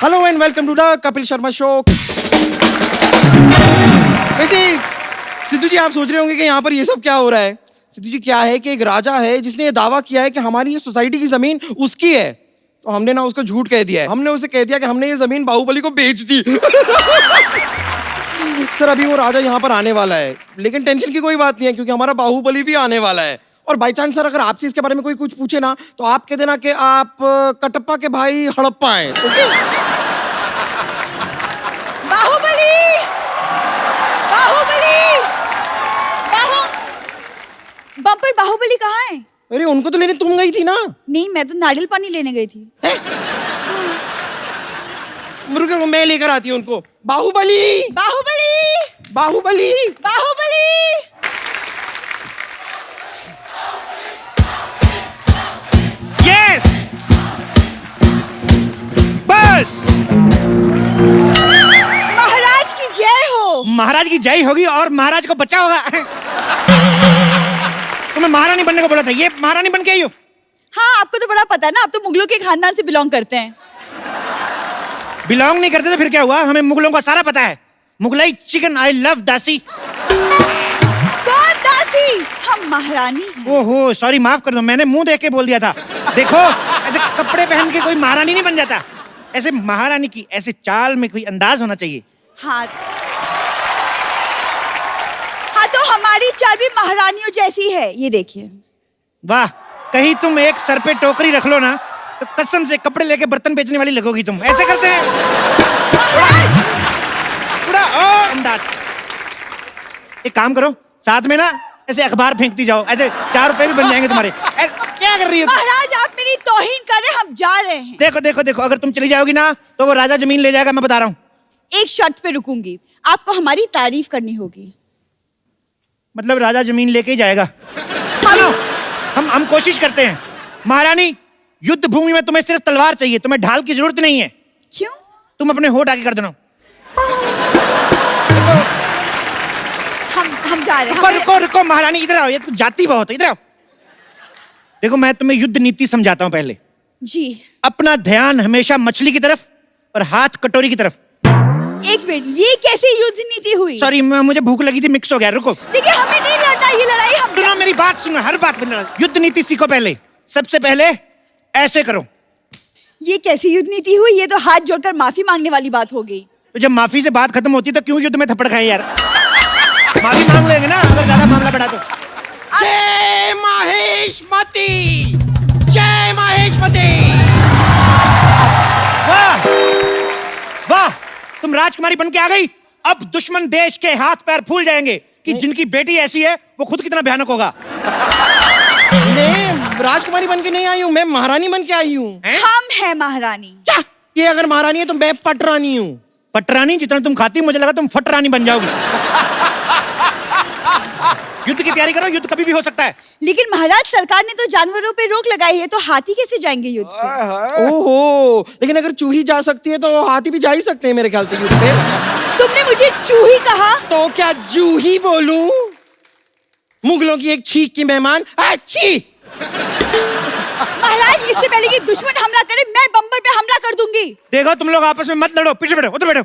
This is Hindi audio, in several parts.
Hello and welcome to the Kapil Sharma show. वैसे सिद्धू जी आप सोच रहे होंगे कि यहाँ पर ये सब क्या हो रहा है। सिद्धू जी क्या है कि एक राजा है जिसने ये दावा किया है कि हमारी ये सोसाइटी की जमीन उसकी है, तो हमने ना उसको झूठ कह दिया है। हमने उसे कह दिया कि हमने ये जमीन बाहुबली को बेच दी। सर अभी वो राजा यहाँ पर आने वाला है, लेकिन टेंशन की कोई बात नहीं है क्योंकि हमारा बाहुबली भी आने वाला है। और बाई चांस सर अगर आपसे इसके बारे में कोई कुछ पूछे ना तो आप कह देना कि आप कटप्पा के भाई हड़प्पा हैं। ओके? बाहुबली बाहुबली बम्पर बाहुबली कहाँ है? अरे उनको तो लेने तुम गई थी ना। नहीं, मैं तो नारियल पानी लेने गई थी। रुको मैं लेकर आती हूँ उनको। बाहुबली बाहुबली बाहुबली बाहुबली यस बस। महाराज की जय हो। महाराज की जय होगी और महाराज को बचा होगा। तुम्हें महारानी बनने को बोला था, ये महारानी बन के आई हो। हाँ, आपको तो बड़ा पता है ना, आप तो मुगलों के खानदान से बिलोंग करते हैं। बिलोंग नहीं करते तो फिर क्या हुआ, हमें मुगलों का सारा पता है। मुगलाई चिकन आई लव दासी। कौन दासी? हम महारानी हैं। ओहो सॉरी, माफ कर दो, मैंने मुंह देख के बोल दिया था। देखो ऐसे कपड़े पहन के कोई महारानी नहीं बन जाता। ऐसे महारानी की ऐसे चाल में कोई अंदाज होना चाहिए। हाँ तो हमारी चाल भी महारानियों जैसी है, ये देखिए। वाह, कहीं तुम एक सर पे टोकरी रख लो ना तो कसम से कपड़े लेके बर्तन बेचने वाली लगोगी तुम। ऐसे करते हैं पूरा और अंदाज। एक काम करो, साथ में ना ऐसे अखबार फेंकती जाओ, ऐसे 4 रुपए भी बन जाएंगे तुम्हारे। क्या कर रही हो महाराज? आप मेरी तौहीन कर रहे हैं, हम जा रहे हैं। देखो देखो देखो, अगर तुम चली जाओगी ना तो वो राजा जमीन ले जाएगा, मैं बता रहा हूँ। एक शर्त पे रुकूंगी, आपको हमारी तारीफ करनी होगी। मतलब राजा जमीन लेके ही जाएगा। हम कोशिश करते हैं। महारानी, युद्ध भूमि में तुम्हें सिर्फ तलवार चाहिए, तुम्हें ढाल की जरूरत नहीं है। क्यों? तुम अपने होठ आगे कर देना। हम जा रहे हैं। रुको रुको महारानी, इधर आओ, ये तो जाती बहुत है, इधर आओ। देखो मैं तुम्हें युद्ध नीति समझाता हूँ पहले। जी। अपना ध्यान हमेशा मछली की तरफ और हाथ कटोरी की तरफ। एक मिनट, ये कैसे युद्ध नीति हुई? सॉरी, मुझे भूख लगी थी, मिक्स हो गया। रुको, देखिए हमें नहीं लड़ना ये लड़ाई। हम सुनो मेरी बात, सुनो, हर बात पे लड़ाई। युद्ध नीति सीखो पहले। सबसे पहले ऐसे करो। ये कैसी युद्ध नीति हुई? ये तो हाथ जोड़कर माफी मांगने वाली बात हो गई। तो जब माफी से बात खत्म होती तो क्यों युद्ध में थप्पड़ खाए यार। माफी मांग लेंगे ना अगर ज्यादा मामला बढ़ा तो। जय माहेशमती, जय माहेशमती। वाह वाह, तुम राजकुमारी बन के आ गई। अब दुश्मन देश के हाथ पैर फूल जाएंगे कि जिनकी बेटी ऐसी है वो खुद कितना भयानक होगा। मैं राजकुमारी बन के नहीं आई हूँ, मैं महारानी बन के आई हूँ। हम हैं महारानी। क्या? ये अगर महारानी है तो मैं पटरानी हूँ। पटरानी? जितना तुम खाती मुझे लगा तुम फटरानी बन जाओगी। युद्ध की तैयारी करो, युद्ध कभी भी हो सकता है। लेकिन महाराज, सरकार ने तो जानवरों पे रोक लगाई है, तो हाथी कैसे जाएंगे युद्ध पे? ओहो, लेकिन अगर चूही जा सकती है तो हाथी भी जा ही सकते हैं मेरे ख्याल से युद्ध पे। तुमने मुझे चूही कहा? तो क्या जूही बोलूं? मुगलों की एक छींक की मेहमान। अच्छी महाराज, इससे पहले कि दुश्मन हमला करे मैं बम्बर पे हमला कर दूंगी। देखो तुम लोग आपस में मत लड़ो, पीछे बैठो, उधर बैठो।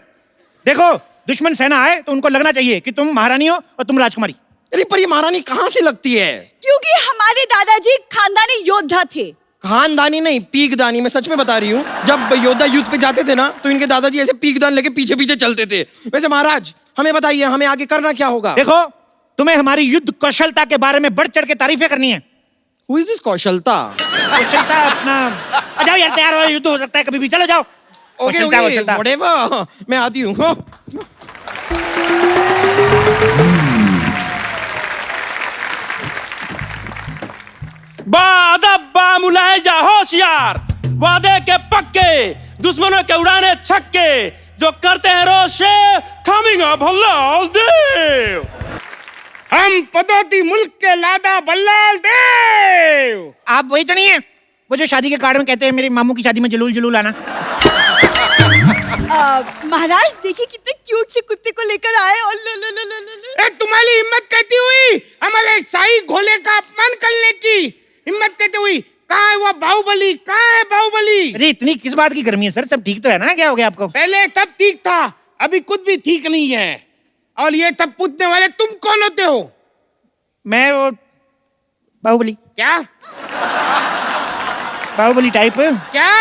देखो दुश्मन सेना आए तो उनको लगना चाहिए कि तुम महारानी हो और तुम राजकुमारी। अरे पर ये महारानी कहाँ से लगती है? क्योंकि हमारे दादाजी खानदानी योद्धा थे। खानदानी नहीं, पीकदानी। मैं सच में बता रही हूँ, जब योद्धा युद्ध पे जाते थे ना तो इनके दादाजी ऐसे पीकदान लेके पीछे पीछे चलते थे। वैसे महाराज हमें बताइए, हमें आगे करना क्या होगा? देखो तुम्हें हमारी युद्ध कौशलता के बारे में बढ़ चढ़ के तारीफें करनी है। Who is this कौशलता? कौशलता अपना, आ जाओ यार, तैयार हो, युद्ध हो सकता है कभी भी, चलो जाओ। ओके ओके, whatever, मैं आती हूँ। बा मुलाहिजा होशियार, वादे के पक्के, दुश्मनों के उड़ाने छक्के, जो करते हैं रोशे कमिंग अप भल्लाल देव। हम पदोती मुल्क के लादा बल्लाल देव। आप वही तो नहीं है वो जो शादी के कार्ड में कहते हैं मेरे मामू की शादी में जलूल जलूल आना? महाराज देखिए कितने क्यूट से कुत्ते को लेकर आए। और तुम्हारी हिम्मत कहती हुई हमारे शाही घोड़े का अपमान करने की हिम्मत कहती हुई कहाँ है वो बाहुबली? कहाँ है बाहुबली? अरे इतनी किस बात की गर्मी है सर? सब ठीक तो है ना? क्या हो गया आपको? पहले तब ठीक था, अभी कुछ भी ठीक नहीं है। और ये तब पूछने वाले तुम कौन होते हो? मैं वो बाहुबली। क्या बाहुबली टाइप। क्या?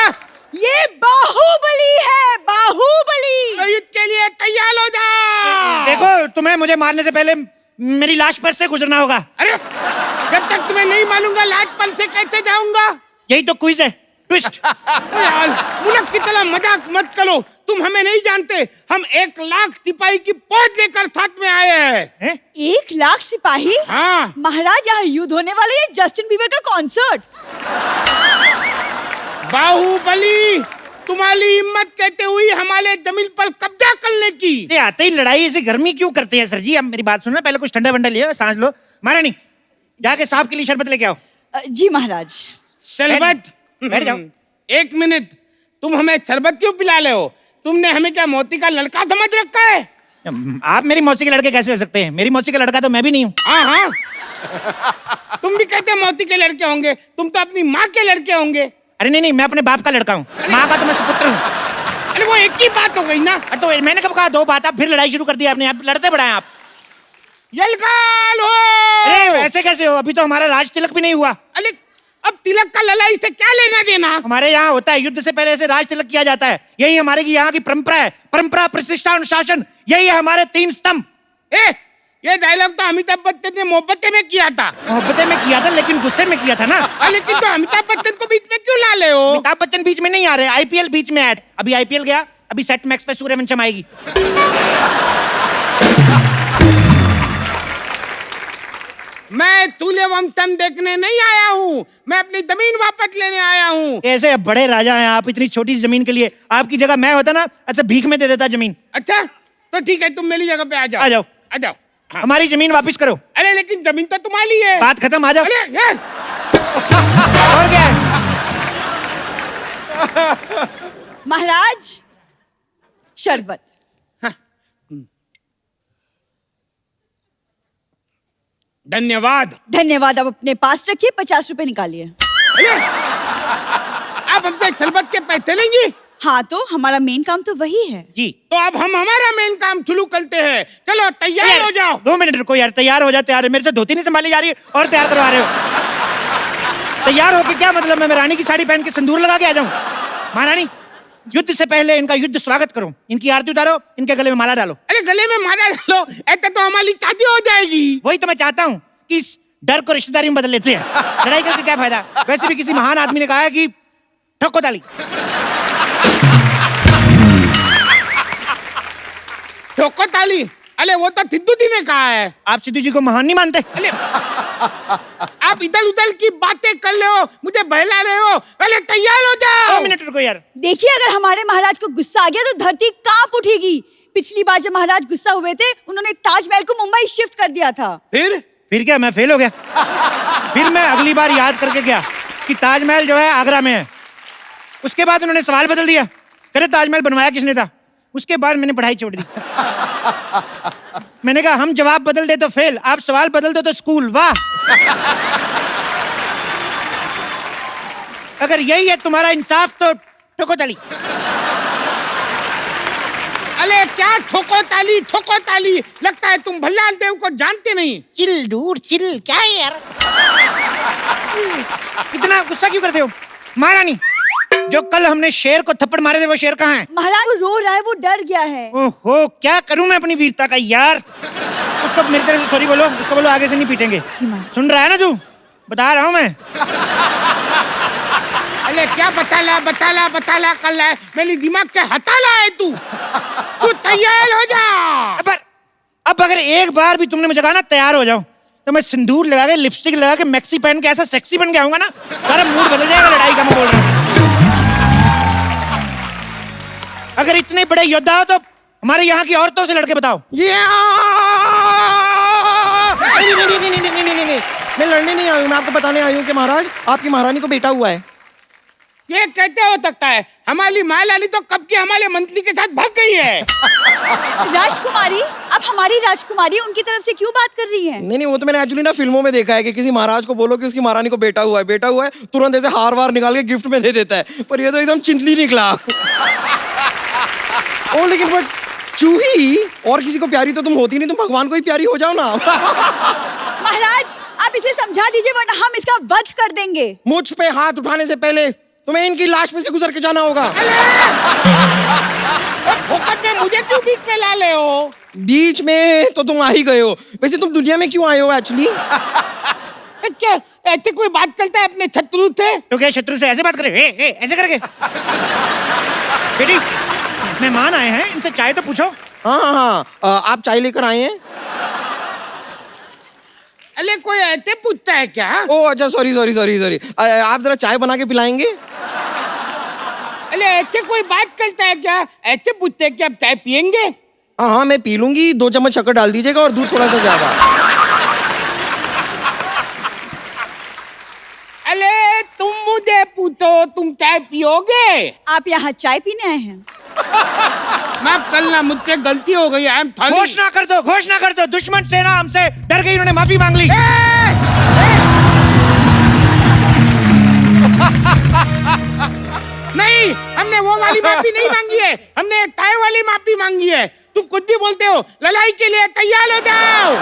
ये बाहुबली है, बाहुबली। तो युद्ध के लिए तैयार हो जाओ। देखो तुम्हें मुझे मारने से पहले मेरी लाश पर से गुजरना होगा। अरे जब तक तुम्हें नहीं मालूंगा लाज पल से कैसे जाऊंगा? यही तो क्विज है, ट्विस्ट। यार मुल्क की तरह मजाक मत करो, तुम हमें नहीं जानते। हम 1 लाख सिपाही की फौज लेकर साथ में आए हैं। 1 लाख सिपाही? हाँ महाराज, यहाँ युद्ध होने वाला है, जस्टिन बीबर का कॉन्सर्ट। बाहुबली, तुम्हारी हिम्मत कहते हुई हमारे जमीन पर कब्जा करने की। ये आते ही लड़ाई ऐसी गर्मी क्यों करते हैं सर जी? अब मेरी बात सुनो, पहले कुछ ठंडा वंडा लियो, सांस लो। महारानी जाके साहब के लिए शरबत लेके आओ। जी महाराज। शरबत? बैठ जाओ। 1 मिनट, तुम हमें शरबत क्यों पिला रहे हो? तुमने हमें क्या मोती का लड़का समझ रखा है? आप मेरी मौसी के लड़के कैसे हो सकते हैं? मेरी मौसी का लड़का तो मैं भी नहीं हूँ। हाँ हाँ, तुम भी कहते मोती के लड़के होंगे, तुम तो अपनी माँ के लड़के होंगे। अरे नहीं, मैं अपने बाप का लड़का हूँ, माँ का तो मैं सुपुत्र हूँ। अरे वो एक ही बात हो गई ना। तो मैंने कब कहा 2 बात? आप फिर लड़ाई शुरू कर दी आपने। आप लड़ते बड़ा है आप। यलकाल हो। अरे ऐसे कैसे हो? अभी तो हमारा राज तिलक भी नहीं हुआ। अरे अब तिलक का लड़ाई से क्या लेना देना? हमारे यहाँ होता है, युद्ध से पहले से राज तिलक किया जाता है। यही हमारे यहाँ की परंपरा है। परंपरा, प्रतिष्ठा, अनुशासन, यही है हमारे 3 स्तंभ। ये डायलॉग तो अमिताभ बच्चन ने मोहब्बतें में किया था। मोहब्बतें में किया था, लेकिन गुस्से में किया था ना। लेकिन तो अमिताभ बच्चन को बीच में क्यों ला ले हो? अमिताभ बच्चन बीच में नहीं आ रहे, आईपीएल बीच में आया। अभी आईपीएल गया, अभी सेट मैक्स पे सूर्यवंशम आएगी। मैं सूर्यवंशम देखने नहीं आया हूँ, मैं अपनी जमीन वापस लेने आया हूँ। ऐसे बड़े राजा हैं आप, इतनी छोटी सी जमीन के लिए। आपकी जगह मैं होता ना, अच्छा भीख में दे देता जमीन। अच्छा तो ठीक है, तुम मेरी जगह पे आ जाओ। आ जाओ, आ जाओ। हाँ। हमारी जमीन वापस करो। अरे लेकिन जमीन तो तुम्हारी है। बात खत्म, आ जाओ। अरे यार और क्या है? महाराज, शरबत। धन्यवाद। धन्यवाद। आप अपने पास रखिए, 50 रुपए निकालिए। अरे आप हमसे शरबत के पैसे लेंगी? हाँ, तो हमारा मेन काम तो वही है जी। तो अब हम हमारा मेन काम शुरू करते हैं। चलो तैयार हो जाओ। 2 मिनट रुको यार, तैयार हो जाओ। तैयार है, मेरे से धोती नहीं संभाली जा रही है और तैयार करवा रहे हो। तैयार होके क्या मतलब? मैं रानी की साड़ी पहन के सिंदूर लगा के आ जाऊं? महारानी, युद्ध से पहले इनका युद्ध स्वागत करो, इनकी आरती उतारो, इनके गले में माला डालो। अरे गले में माला डालो, ऐसा तो हमारी शादी हो जाएगी। वही तो मैं चाहता हूँ कि इस डर को रिश्तेदारी में बदल लेते हैं। लड़ाई करके क्या फायदा? वैसे भी किसी महान आदमी ने कहा है कि ठोको ताली। ठोको ताली? अरे वो तो सिद्धू जी ने कहा है। आप सिद्धू जी को महान नहीं मानते? अरे आप इधर उधर की बातें कर रहे हो, मुझे बहला रहे हो। पहले तैयार हो जाओ। 2 मिनट रुको यार। देखिए, अगर हमारे महाराज को गुस्सा आ गया तो धरती कांप उठेगी। पिछली बार जब महाराज गुस्सा हुए थे, उन्होंने ताजमहल को मुंबई शिफ्ट कर दिया था। फिर क्या मैं फेल हो गया? फिर मैं अगली बार याद करके गया कि ताजमहल जो है आगरा में है। उसके बाद उन्होंने सवाल बदल दिया, कहते ताजमहल बनवाया किसने था? उसके बाद मैंने पढ़ाई छोड़ दी। मैंने कहा हम जवाब बदल दे तो फेल, आप सवाल बदल दो तो स्कूल। वाह! अगर यही है तुम्हारा इंसाफ तो ठोको ताली। अरे क्या ठोको ताली? ठोको ताली? लगता है तुम भल्लाल देव को जानते नहीं। चिल डूड चिल, क्या है यार? इतना गुस्सा क्यों करते हो? महारानी, जो कल हमने शेर को थप्पड़ मारे थे वो शेर कहाँ है? महाराज, वो रो रहा है, वो डर गया है। ओहो, क्या करूं मैं अपनी वीरता का यार? उसको मेरी तरफ से सॉरी बोलो, उसको बोलो आगे से नहीं पीटेंगे। सुन रहा है ना तू? बता रहा हूं मैं। अरे क्या बता ला कर रहा है? मेरी दिमाग के हटा ला है तू। तू तैयार हो जा। अब अगर एक बार भी तुमने मुझे कहा ना तैयार हो जाओ, तो मैं सिंदूर लगा के, लिपस्टिक लगा के, मैक्सी पहन के ऐसा सेक्सी बन के आऊंगा ना, सारा मूड बदल जाएगा लड़ाई का। मैं बोल रहा हूँ, अगर इतने बड़े योद्धा हो तो हमारे यहाँ की औरतों से लड़के बताओ। नहीं, मैं लड़ने नहीं आई हूँ। मैं आपको बताने आई हूँ कि महाराज, आपकी महारानी को बेटा हुआ है। ये कहते हो सकता है? हमारी मालाली तो कब की हमारे मंत्री के साथ भाग गई है। राजकुमारी, अब हमारी राजकुमारी उनकी तरफ से क्यों बात कर रही है? नहीं, वो तो मैंने एक्चुअली ना फिल्मों में देखा है कि किसी महाराज को बोलो कि उसकी महारानी को बेटा हुआ है, तुरंत ऐसे हार वार निकाल के गिफ्ट में दे देता है। पर ये तो एकदम चिंटली निकला। ओ लेकिन बट चूही और किसी को प्यारी तो तुम होती नहीं, तुम भगवान को ही प्यारी हो जाओ ना। महाराज, आप इसे समझा दीजिए वरना हम इसका वध कर देंगे। मुझ पे हाथ उठाने से पहले तुम्हें इनकी लाश पे से गुजर के जाना होगा। फोकट में मुझे क्यों बीच में ला ले हो? बीच में तो तुम आ ही गए हो। वैसे तुम दुनिया में क्यों आए हो एक्चुअली? क्या ऐसे कोई बात करता है अपने शत्रु से? तो क्या शत्रु से ऐसे बात करे? ऐसे करके? बेटी, मेहमान आए हैं, इनसे चाय तो पूछो। हाँ, आप चाय लेकर आए हैं? अरे कोई ऐसे पूछता है क्या? ओ अच्छा, सॉरी। आप जरा चाय बना के पिलाएंगे? अरे ऐसे कोई बात करता है क्या? ऐसे पूछते हैं कि आप चाय पियेंगे? हाँ, मैं पी लूंगी। 2 चम्मच शक्कर डाल दीजिएगा और दूध थोड़ा सा ज्यादा। अरे तुम मुझे पूछो, तुम चाय पियोगे? आप यहाँ चाय पीने आए हैं? माफ करना, मुझसे गलती हो गई। I am sorry. घोषणा कर दो, दुश्मन सेना हमसे डर गई, उन्होंने माफी मांग ली। नहीं, हमने वो वाली माफी नहीं मांगी है, हमने चाय वाली माफी मांगी है। तुम कुछ भी बोलते हो। लड़ाई के लिए तैयार हो जाओ।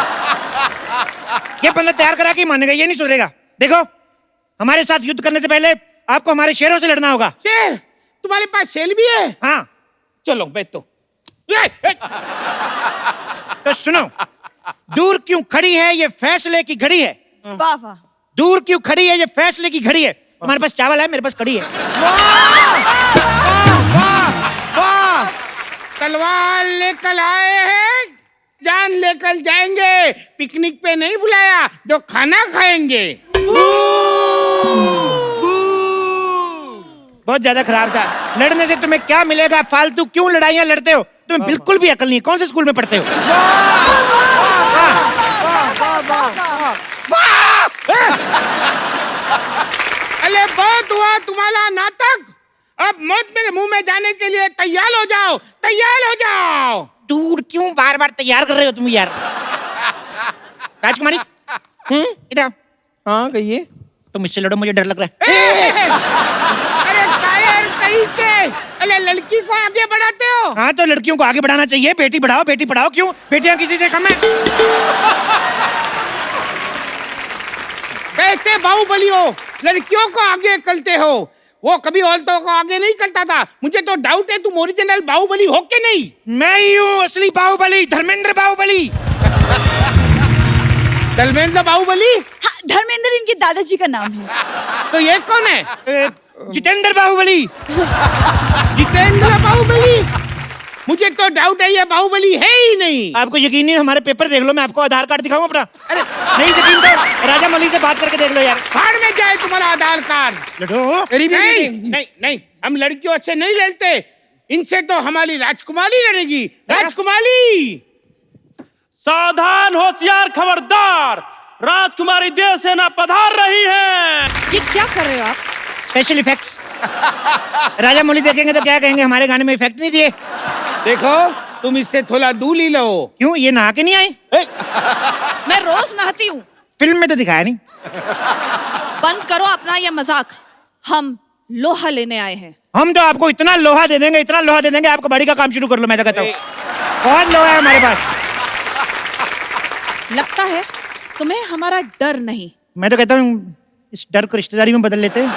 ये बंदा तैयार करा के मानेगा, ये नहीं सुधरेगा। देखो, हमारे साथ युद्ध करने से पहले आपको हमारे शेरों से लड़ना होगा। शेर? तुम्हारे पास शेर भी है? हाँ, चलो बैठो। तो सुनो, दूर क्यों खड़ी है, ये फैसले की घड़ी है। वाह वाह। दूर क्यों खड़ी है, ये फैसले की घड़ी है। हमारे पास चावल है, मेरे पास कड़ी है। तलवार लेकर आए हैं, जान लेकर जाएंगे। पिकनिक पे नहीं बुलाया, जो खाना खाएंगे। बहुत ज्यादा खराब था। लड़ने से तुम्हें क्या मिलेगा? फालतू क्यों लड़ाइयाँ लड़ते हो? तुम्हें बिल्कुल भी अकल नहीं है। कौन से स्कूल में पढ़ते हो? अरे बहुत हुआ तुम्हारा नाटक। अब मौत मेरे मुंह में जाने के लिए तैयार हो जाओ, तैयार हो जाओ। दूर क्यों बार बार तैयार कर रहे हो तुम यार? राजकुमारी, इधर। हाँ कहिए। तुम इससे लड़ो, मुझे डर लग रहा है। अरे कायर कहीं के। अरे लड़की को आगे बढ़ाते हो? हाँ, तो लड़कियों को आगे बढ़ाना चाहिए। बेटी बढ़ाओ, बेटी पढ़ाओ। क्यों? बेटियां किसी से कम है? कहते बाहुबली हो, लड़कियों को आगे करते हो। वो कभी औरतों को आगे नहीं करता था। मुझे तो डाउट है तुम ओरिजिनल बाहुबली हो के नहीं। मैं ही हूँ असली बाहुबली, धर्मेंद्र बाहुबली। धर्मेंद्र बाहुबली? हाँ, धर्मेंद्र इनके दादाजी का नाम है। तो ये कौन है? जितेंद्र बाहुबली। जितेंद्र बाहुबली? मुझे तो डाउट है ये बाहुबली है ही नहीं। आपको यकीन नहीं? हमारे पेपर देख लो, मैं आपको आधार कार्ड दिखाऊं अपना। अरे नहीं यकीन तो राजा मौली से बात करके देख लो यार। फाड़ में जाए तुम्हारा आधार कार्ड। लड़ो। नहीं, हम लड़कियों से नहीं लड़ते। इनसे तो हमारी राजकुमारी लड़ेगी। राजकुमारी! सावधान, होशियार, खबरदार, राजकुमारी देवसेना पधार रही है। ये क्या कर रहे हो आप? Special effects. राजा मौली देखेंगे तो क्या कहेंगे, हमारे गाने में इफेक्ट नहीं दिए। देखो, तुम इससे थोड़ा दूर ही लो। क्यों? ये नहा के नहीं आई? मैं रोज नहाती हूँ। फिल्म में तो दिखाया नहीं। बंद करो अपना ये मजाक। हम लोहा लेने आए हैं। हम तो आपको इतना लोहा दे देंगे, इतना लोहा दे देंगे, आपको बड़ी का काम शुरू कर लो। मैं तो कहता हूँ बहुत लोहा है हमारे पास। लगता है तुम्हें हमारा डर नहीं। मैं तो कहता हूँ इस डर को रिश्तेदारी में बदल लेते हैं।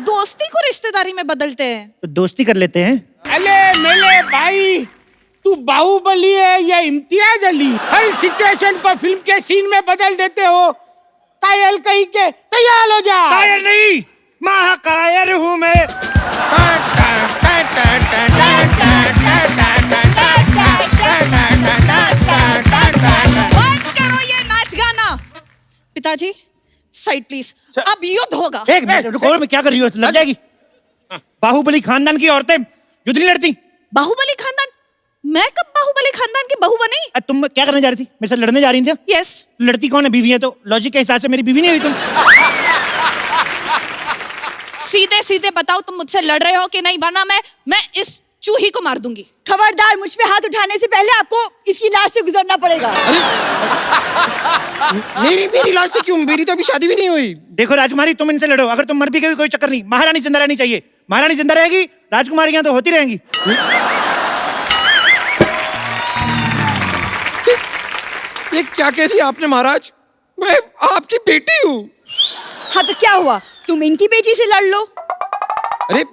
दोस्ती को रिश्तेदारी में बदलते हैं। तो दोस्ती कर लेते हैं। अरे मेरे भाई, तू बाहुबली है या इम्तियाज अली? हर सिचुएशन को फिल्म के सीन में बदल देते हो। कायल कहीं के, तैयार हो जा। कायर नहीं, महाकायर हूँ मैं। बंद करो ये नाच गाना। पिताजी साइड प्लीज, अब युद्ध होगा। एक मिनट रुको, मैं क्या कर रही हो? लग जाएगी। बाहुबली खानदान की औरतें युद्ध नहीं लड़ती। बाहुबली खानदान? मैं कब बाहुबली खानदान की बहू बनी? तुम क्या करने जा रही थी? मेरे साथ लड़ने जा रही थी? यस। लड़ती कौन है? बीवी है तो लॉजिक के हिसाब से मेरी बीवी नहीं हुई तुम। सीधे सीधे बताओ तुम मुझसे लड़ रहे हो कि नहीं, वरना मैं इस चूही को मार दूंगी। खबरदार, मुझ पे हाथ उठाने से पहले आपको इसकी लाश से गुजरना पड़ेगा। मेरी लाश से क्यों? मेरी तो अभी शादी भी नहीं हुई। देखो राजकुमारी, तुम इनसे लड़ो, अगर तुम मर भी गई कोई चक्कर नहीं, महारानी जिंदा रहनी चाहिए। महारानी जिंदा रहेगी, राजकुमारियां तो होती रहेंगी। ये क्या कह दिया आपने महाराज? मैं आपकी बेटी हूँ। हाँ तो क्या हुआ, तुम इनकी बेटी से लड़ लो। अरे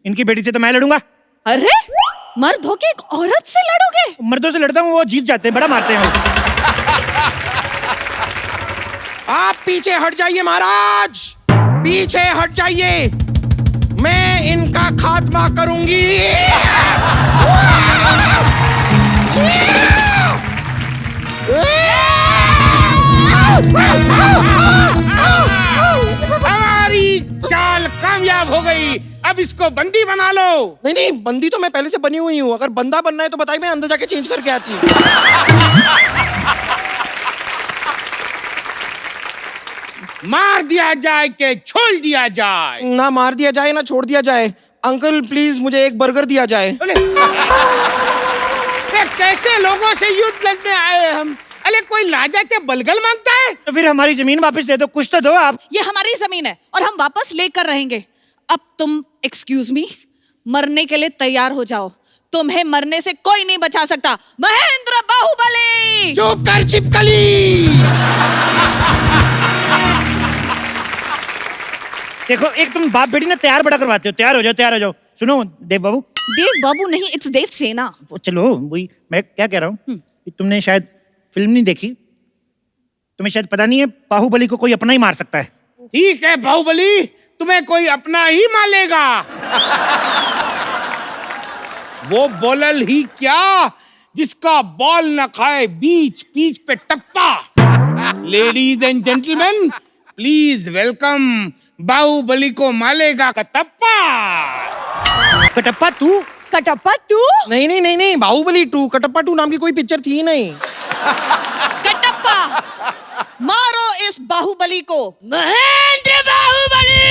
इनकी बेटी से तो मैं लड़ूंगा। अरे मर्द होके एक औरत से लड़ोगे? मर्दों से लड़ता हूँ, वो जीत जाते हैं, बड़ा मारते हैं वो। आप पीछे हट जाइए महाराज, पीछे हट जाइए, मैं इनका खात्मा करूंगी। हमारी चाल कामयाब हो गई, अब इसको बंदी बना लो। नहीं नहीं, बंदी तो मैं पहले से बनी हुई हूँ। अगर बंदा बनना है तो बताइए, मैं अंदर जाके चेंज करके आती हूँ। मार दिया जाए कि छोड़ दिया जाए? ना मार दिया जाए ना छोड़ दिया जाए। अंकल प्लीज मुझे एक बर्गर दिया जाए। बोले, ये कैसे लोगों से युद्ध लड़ने आए हम? अरे कोई राजा के बलगल मांगता है? तो फिर हमारी जमीन वापस दे दो, कुछ तो दो आप। ये हमारी जमीन है और हम वापस लेकर रहेंगे। अब तुम एक्सक्यूज मी, मरने के लिए तैयार हो जाओ। तुम्हें मरने से कोई नहीं बचा सकता। महेंद्र बाहुबली! चुप कर चिपकली। देखो, एक तुम बाप बेटी ना तैयार बड़ा करवाते हो। तैयार हो जाओ, तैयार हो जाओ। सुनो देव बाबू। देव बाबू नहीं, इट्स देव सेना। चलो वही मैं क्या कह रहा हूँ कि तुमने शायद फिल्म नहीं देखी, तुम्हें शायद पता नहीं है बाहुबली को कोई अपना ही मार सकता है। ठीक है बाहुबली, तुम्हें कोई अपना ही मालेगा। वो बोलल ही क्या जिसका बॉल न खाए बीच पीच पे टप्पा। Ladies and gentleman, please welcome Baahubali को मालेगा कटप्पा। कटप्पा तू? कटप्पा तू? नहीं नहीं नहीं नहीं, बाहुबली 2, कटप्पा 2 नाम की कोई पिक्चर थी ही नहीं। कटप्पा, मारो इस बाहुबली को। महेंद्र बाहुबली!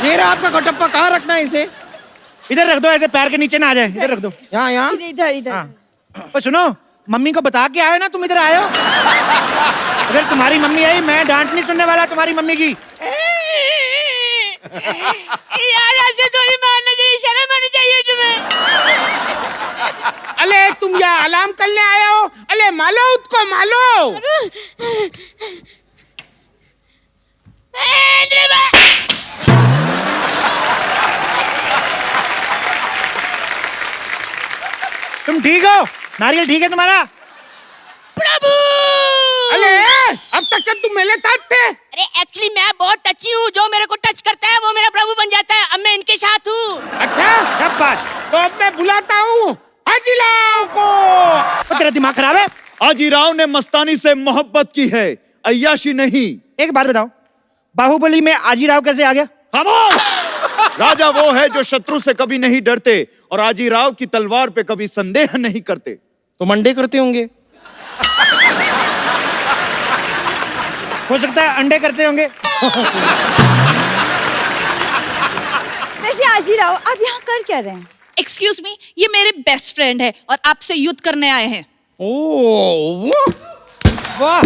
ये रहा आपका कटप्पा। कहाँ रखना है इसे? इधर रख दो, ऐसे पैर के नीचे ना आ जाए। इधर रख दो। यहाँ यहाँ। इधर इधर। हाँ। और सुनो, मम्मी को बता के आए ना तुम इधर आए हो। अगर तुम्हारी मम्मी आई, मैं डांट नहीं सुनने वाला तुम्हारी मम्मी की। यार ऐसे थोड़ी मारने चाहिए, शर्म आनी चाहिए तुम्हें। अले तुम यहाँ अलार्म करने आए हो? अले मालो उसको, मालो। तुम ठीक हो? नारियल ठीक है तुम्हारा? प्रभु! अले अब तक तो तुम मेरे साथ थे। अरे एक्चुअली मैं बहुत टची हूँ, जो मेरे को टच करता है वो मेरा प्रभु बन जाता है। अब मैं इनके साथ हूँ। अच्छा सब बात। तो अब मैं बुलाता हूँ हाजीराव को। तो तेरा दिमाग खराब है? हाजीराव ने मस्तानी से मोहब्बत की है, अय्याशी नहीं। एक बात बताओ, बाहुबली में आजीराव कैसे आ गया? खामोश! राजा वो है जो शत्रु से कभी नहीं डरते और आजीराव की तलवार पे कभी संदेह नहीं करते। तो मंडे करते होंगे। हो सकता है अंडे करते होंगे। वैसे आजीराव, आप यहाँ कर क्या रहे हैं? एक्सक्यूज मी, ये मेरे बेस्ट फ्रेंड है और आपसे युद्ध करने आए हैं। ओह वाह!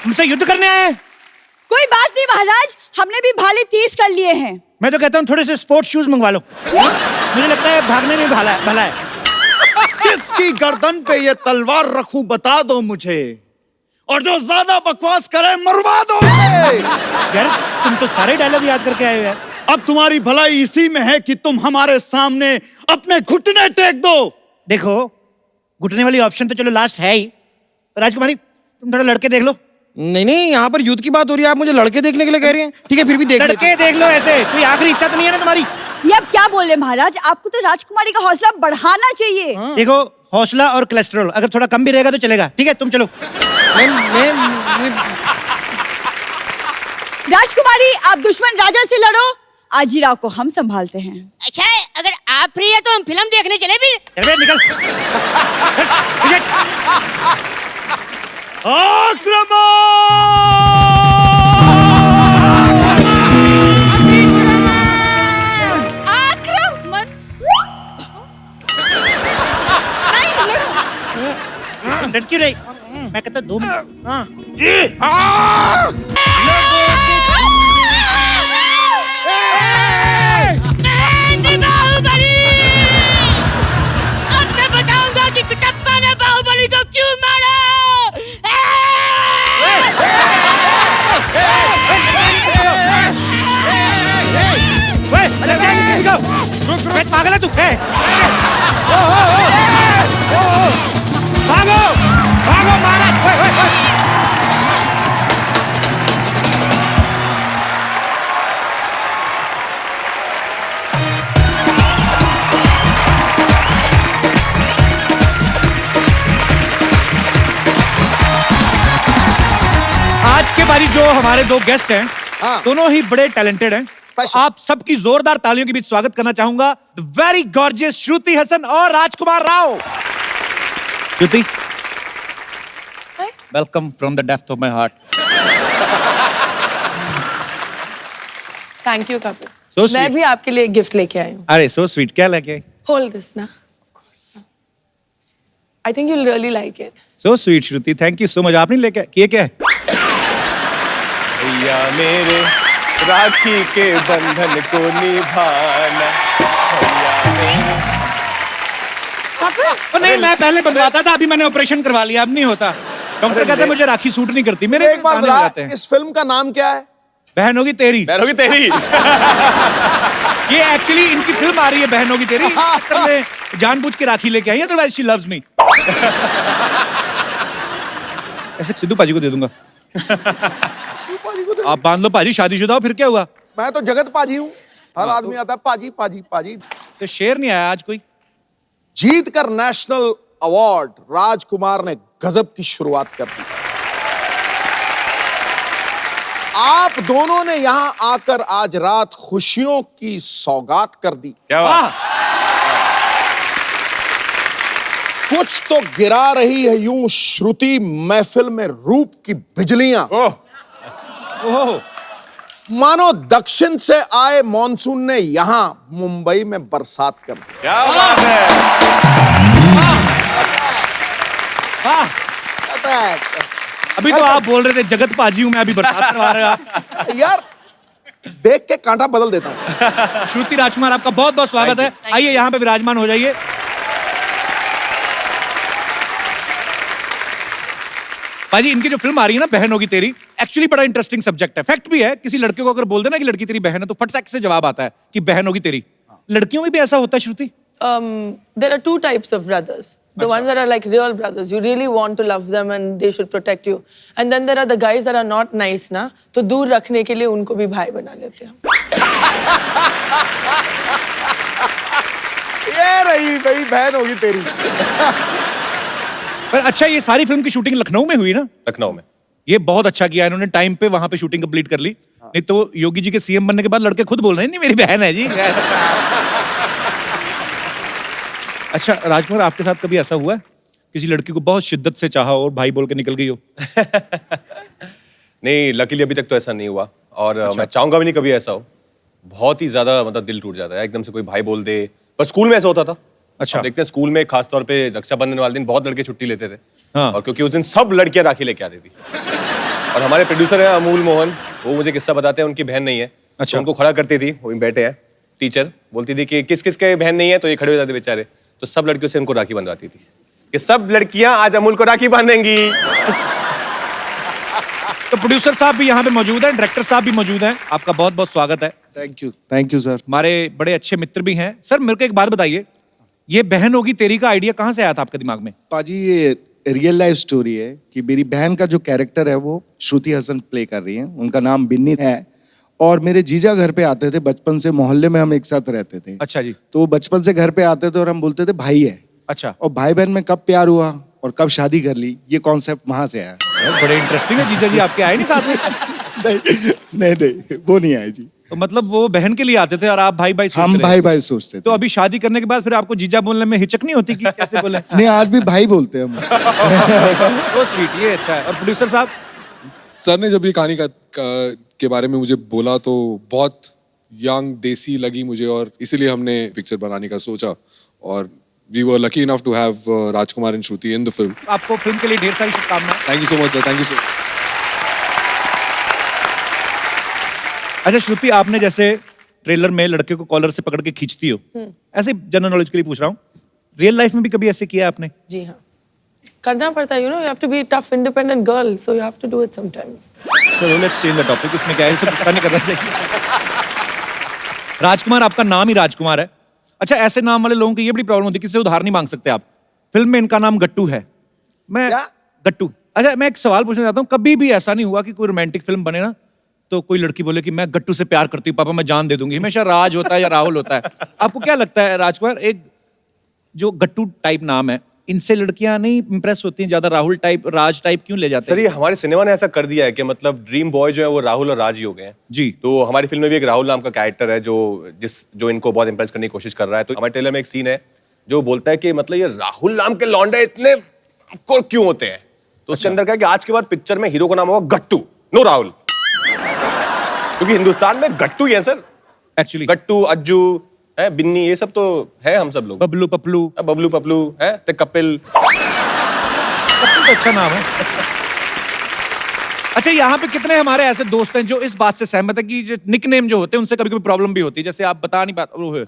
मुझसे युद्ध करने आए हैं? कोई बात नहीं महाराज, हमने भी भाले तेज कर लिए हैं। मैं तो कहता हूँ थोड़े से स्पोर्ट्स शूज मंगवा लो। मुझे लगता है भागने में भला है। किसकी गर्दन पे ये तलवार रखूं बता दो मुझे, और जो ज्यादा बकवास करे मरवा दो उसे। यार तुम तो सारे डायलॉग याद करके आए हो यार। अब तुम्हारी भलाई इसी में है कि तुम हमारे सामने अपने घुटने टेक दो। देखो, घुटने वाली ऑप्शन तो चलो लास्ट है ही। राजकुमारी, तुम थोड़ा लड़के देख लो। नहीं नहीं, यहाँ पर युद्ध की बात हो रही है, आप मुझे लड़के देखने के लिए कह रही हैं। ठीक है, फिर भी देख लेते लड़के देख लो ऐसे। कोई आखिरी इच्छा तो नहीं है ना तुम्हारी? ये अब क्या बोल रहे महाराज? आपको तो राजकुमारी का हौसला बढ़ाना चाहिए। देखो, हौसला और कोलेस्ट्रॉल अगर थोड़ा कम भी रहेगा तो चलेगा। ठीक है, तुम चलो। राजकुमारी, आप दुश्मन राजा से लड़ो, आजीराव को हम संभालते हैं। अच्छा है, अगर आप फ्री है तो हम फिल्म देखने चले फिर। चल बे, निकल। आक्रमण। नहीं लड़ो। लड़की रही, मैं कहता 2 मिनट। हाँ। महेंद्र बाहुबली, अब मैं बताऊंगा कि कटप्पा ने बाहुबली को क्यों मारा। पागल है तू? भागो भागो महाराज। आज के बारी जो हमारे 2 गेस्ट हैं, दोनों ही बड़े टैलेंटेड हैं। आप सबकी जोरदार तालियों के बीच स्वागत करना चाहूंगा the very gorgeous Shruti Haasan और Rajkummar Rao. Shruti, welcome from the depth of my heart. Thank you Kapoor. So मैं sweet. भी आपके लिए गिफ्ट लेके आई हूँ। अरे सो स्वीट, क्या लेके आई? होल्ड दिस ना। I think you will really like it. So sweet Shruti, thank you so much. आपने लेके ये क्या है? भैया मेरे राखी के बंधन को निभाना, भैया मेरे। ओ नहीं, मैं पहले बनवाता था, अभी मैंने ऑपरेशन करवा लिया, अब नहीं होता। डॉक्टर कहते हैं मुझे राखी सूट नहीं करती। मेरे एक बार गाने बता, लगाते हैं। इस फिल्म का नाम क्या है? बहन होगी तेरी। बहन होगी तेरी। ये एक्चुअली इनकी फिल्म आ रही है बहन होगी तेरी। इस चक्कर में जानबूझ के राखी लेके आई है, अदरवाइज शी लव्स मी। ऐसे सिद्धू पाजी को दे दूंगा। आप बांध लो पाजी, शादीशुदा हो फिर क्या हुआ? मैं तो जगत पाजी हूँ, हर आदमी आता है पाजी पाजी पाजी। तो शेर नहीं आया आज कोई? जीत कर नेशनल अवार्ड राजकुमार ने गजब की शुरुआत कर दी। आप दोनों ने यहां आकर आज रात खुशियों की सौगात कर दी। क्या बात? कुछ तो गिरा रही है यूं श्रुति महफिल में रूप की बिजलियां। ओह, मानो दक्षिण से आए मॉनसून ने यहां मुंबई में बरसात कर दी। क्या बात है? अभी तो आप बोल रहे थे जगत पाजी हूं मैं, अभी बरसात करवा रहे हो आप। यार देख के कांटा बदल देता हूं। श्रुति राजकुमार, आपका बहुत बहुत स्वागत है। आइए यहाँ पे विराजमान हो जाइए। पाजी, इनकी जो फिल्म आ रही है ना बहन होगी तेरी, एक्चुअली बड़ा इंटरेस्टिंग सब्जेक्ट है। फैक्ट भी है, किसी लड़के को अगर बोल देना कि लड़की तेरी बहन है तो फट से जवाब आता है कि बहन होगी तेरी। लड़कियों में भी ऐसा होता है श्रुति? There are 2 types of brothers. The ones that are like real brothers. You really want to love them and they should protect you. And then there are the guys that are not nice ना, तो दूर रखने के लिए उनको भी भाई बना लेते हैं। ये रही भाई बहन होगी तेरी। पर अच्छा, ये सारी फिल्म की शूटिंग लखनऊ में हुई ना? लखनऊ में। ये बहुत अच्छा किया इन्होंने, टाइम पे वहां पे शूटिंग कंप्लीट कर ली। नहीं तो योगी जी के सीएम बनने के बाद लड़के खुद बोल रहे हैं नहीं मेरी बहन है जी। अच्छा राजकुमार, आपके साथ कभी ऐसा हुआ है किसी लड़की को बहुत शिद्दत से चाहा और भाई बोल के निकल गई हो? नहीं, लकीली अभी तक तो ऐसा नहीं हुआ और मैं चाहूंगा भी नहीं कभी ऐसा हो। बहुत ही ज्यादा मतलब दिल टूट जाता है एकदम से कोई भाई बोल दे। पर स्कूल में ऐसा होता था। अच्छा, देखते हैं स्कूल में खासतौर पे रक्षाबंधन वाले दिन बहुत लड़के छुट्टी लेते थे। हाँ। और क्योंकि उस दिन सब लड़कियां राखी लेके आती थी और हमारे प्रोड्यूसर हैं अमूल मोहन, वो मुझे किस्सा बताते हैं, उनकी बहन नहीं है। अच्छा। तो उनको खड़ा करती थी, वो बैठे हैं, टीचर बोलती थी कि किस किस के बहन नहीं है, तो ये खड़े हो जाते बेचारे। तो सब लड़कियों से उनको राखी बंधवाती थी कि सब लड़कियां आज अमूल को राखी बांधेंगी। तो प्रोड्यूसर साहब भी यहाँ पे मौजूद हैं, डायरेक्टर साहब भी मौजूद हैं, आपका बहुत बहुत स्वागत है। Thank you sir. हमारे बड़े अच्छे मित्र भी हैं। सर मेरे को एक बात बताइए, ये बहन होगी तेरी का आइडिया कहाँ से आया था आपके दिमाग में? पाजी, ये रियल लाइफ स्टोरी है कि मेरी बहन का जो कैरेक्टर है वो श्रुति हसन प्ले कर रही है। उनका नाम बिन्नी है और मेरे जीजा घर पे आते थे बचपन से, मोहल्ले में हम एक साथ रहते थे। अच्छा जी। तो बचपन से घर पे आते थे और हम बोलते थे भाई है। अच्छा। और भाई बहन में कब प्यार हुआ और कब शादी कर ली, ये कॉन्सेप्ट वहां से आया। बड़े इंटरेस्टिंग है जीजा जी, आपके आए नहीं साथ में? नहीं वो नहीं आए जी। तो मतलब वो बहन के लिए आते थे और आप भाई भाई हम भाई भाई सोचते थे। तो अभी शादी करने के बाद फिर आपको जीजा बोलने में हिचक नहीं होती कि कैसे बोले? नहीं, आज भी भाई बोलते हैं हम। तो स्वीट, ये अच्छा है। और प्रोड्यूसर साहब? सर ने जब ये कहानी के बारे में मुझे बोला तो बहुत यंग देसी लगी मुझे, और इसीलिए हमने पिक्चर बनाने का सोचा, और we were lucky enough to have Rajkumar and Shruti in the film. आपको फिल्म के लिए ढेर सारी शुभकामनाएं। Thank you so much, sir. Thank you so much. अच्छा श्रुति, आपने जैसे ट्रेलर में लड़के को कॉलर से पकड़ के खींचती हो, ऐसे जनरल नॉलेज के लिए पूछ रहा हूँ, रियल लाइफ में भी कभी ऐसे किया आपने? जी हाँ, करना पड़ता है, you know, you have to be a tough independent girl, so you have to do it sometimes. चलो लेट्स चेंज द टॉपिक, इसमें क्या है, इसे गुस्सा नहीं करना चाहिए। राजकुमार, आपका नाम ही राजकुमार है। अच्छा, ऐसे नाम वाले लोगों की ये बड़ी प्रॉब्लम होती है, किसी से उधार नहीं मांग सकते आप। फिल्म में इनका नाम गट्टू है। गट्टू। अच्छा, मैं एक सवाल पूछना चाहता हूँ, कभी भी ऐसा नहीं हुआ कि कोई रोमांटिक फिल्म बने ना तो कोई लड़की बोले कि मैं गट्टू से प्यार करती हूँ, पापा मैं जान दे दूंगी? हमेशा राज होता है या राहुल होता है। आपको क्या लगता है राजकुमार, एक जो गट्टू टाइप नाम है, इनसे लड़कियां नहीं इंप्रेस होती हैं ज्यादा? राहुल टाइप, राज टाइप क्यों ले जाते हैं? सर ये हमारे सिनेमा ने ऐसा कर दिया है कि मतलब ड्रीम बॉय जो है वो राहुल और राज ही हो गए हैं जी। तो हमारी फिल्म में भी एक राहुल नाम का कैरेक्टर है जो इनको बहुत इंप्रेस करने की कोशिश कर रहा है। तो हमारे ट्रेलर में एक सीन है जो बोलता है कि मतलब ये राहुल नाम के लौंडे इतने आपको क्यों होते हैं। तो उसके अंदर क्या है कि आज के बाद पिक्चर में हीरो का नाम होगा गट्टू, नो राहुल, क्योंकि हिंदुस्तान में गट्टू ही है सर। एक्चुअली गट्टू, अज्जू है, बिन्नी, ये सब तो है हम सब लोग। बबलू पपलू, बबलू पपलू है, ते कपिल। कपिल तो अच्छा नाम है। अच्छा, यहाँ पे कितने हमारे ऐसे दोस्त हैं जो इस बात से सहमत है कि निकनेम जो होते हैं उनसे कभी कभी प्रॉब्लम भी होती है, जैसे आप बता नहीं पाते?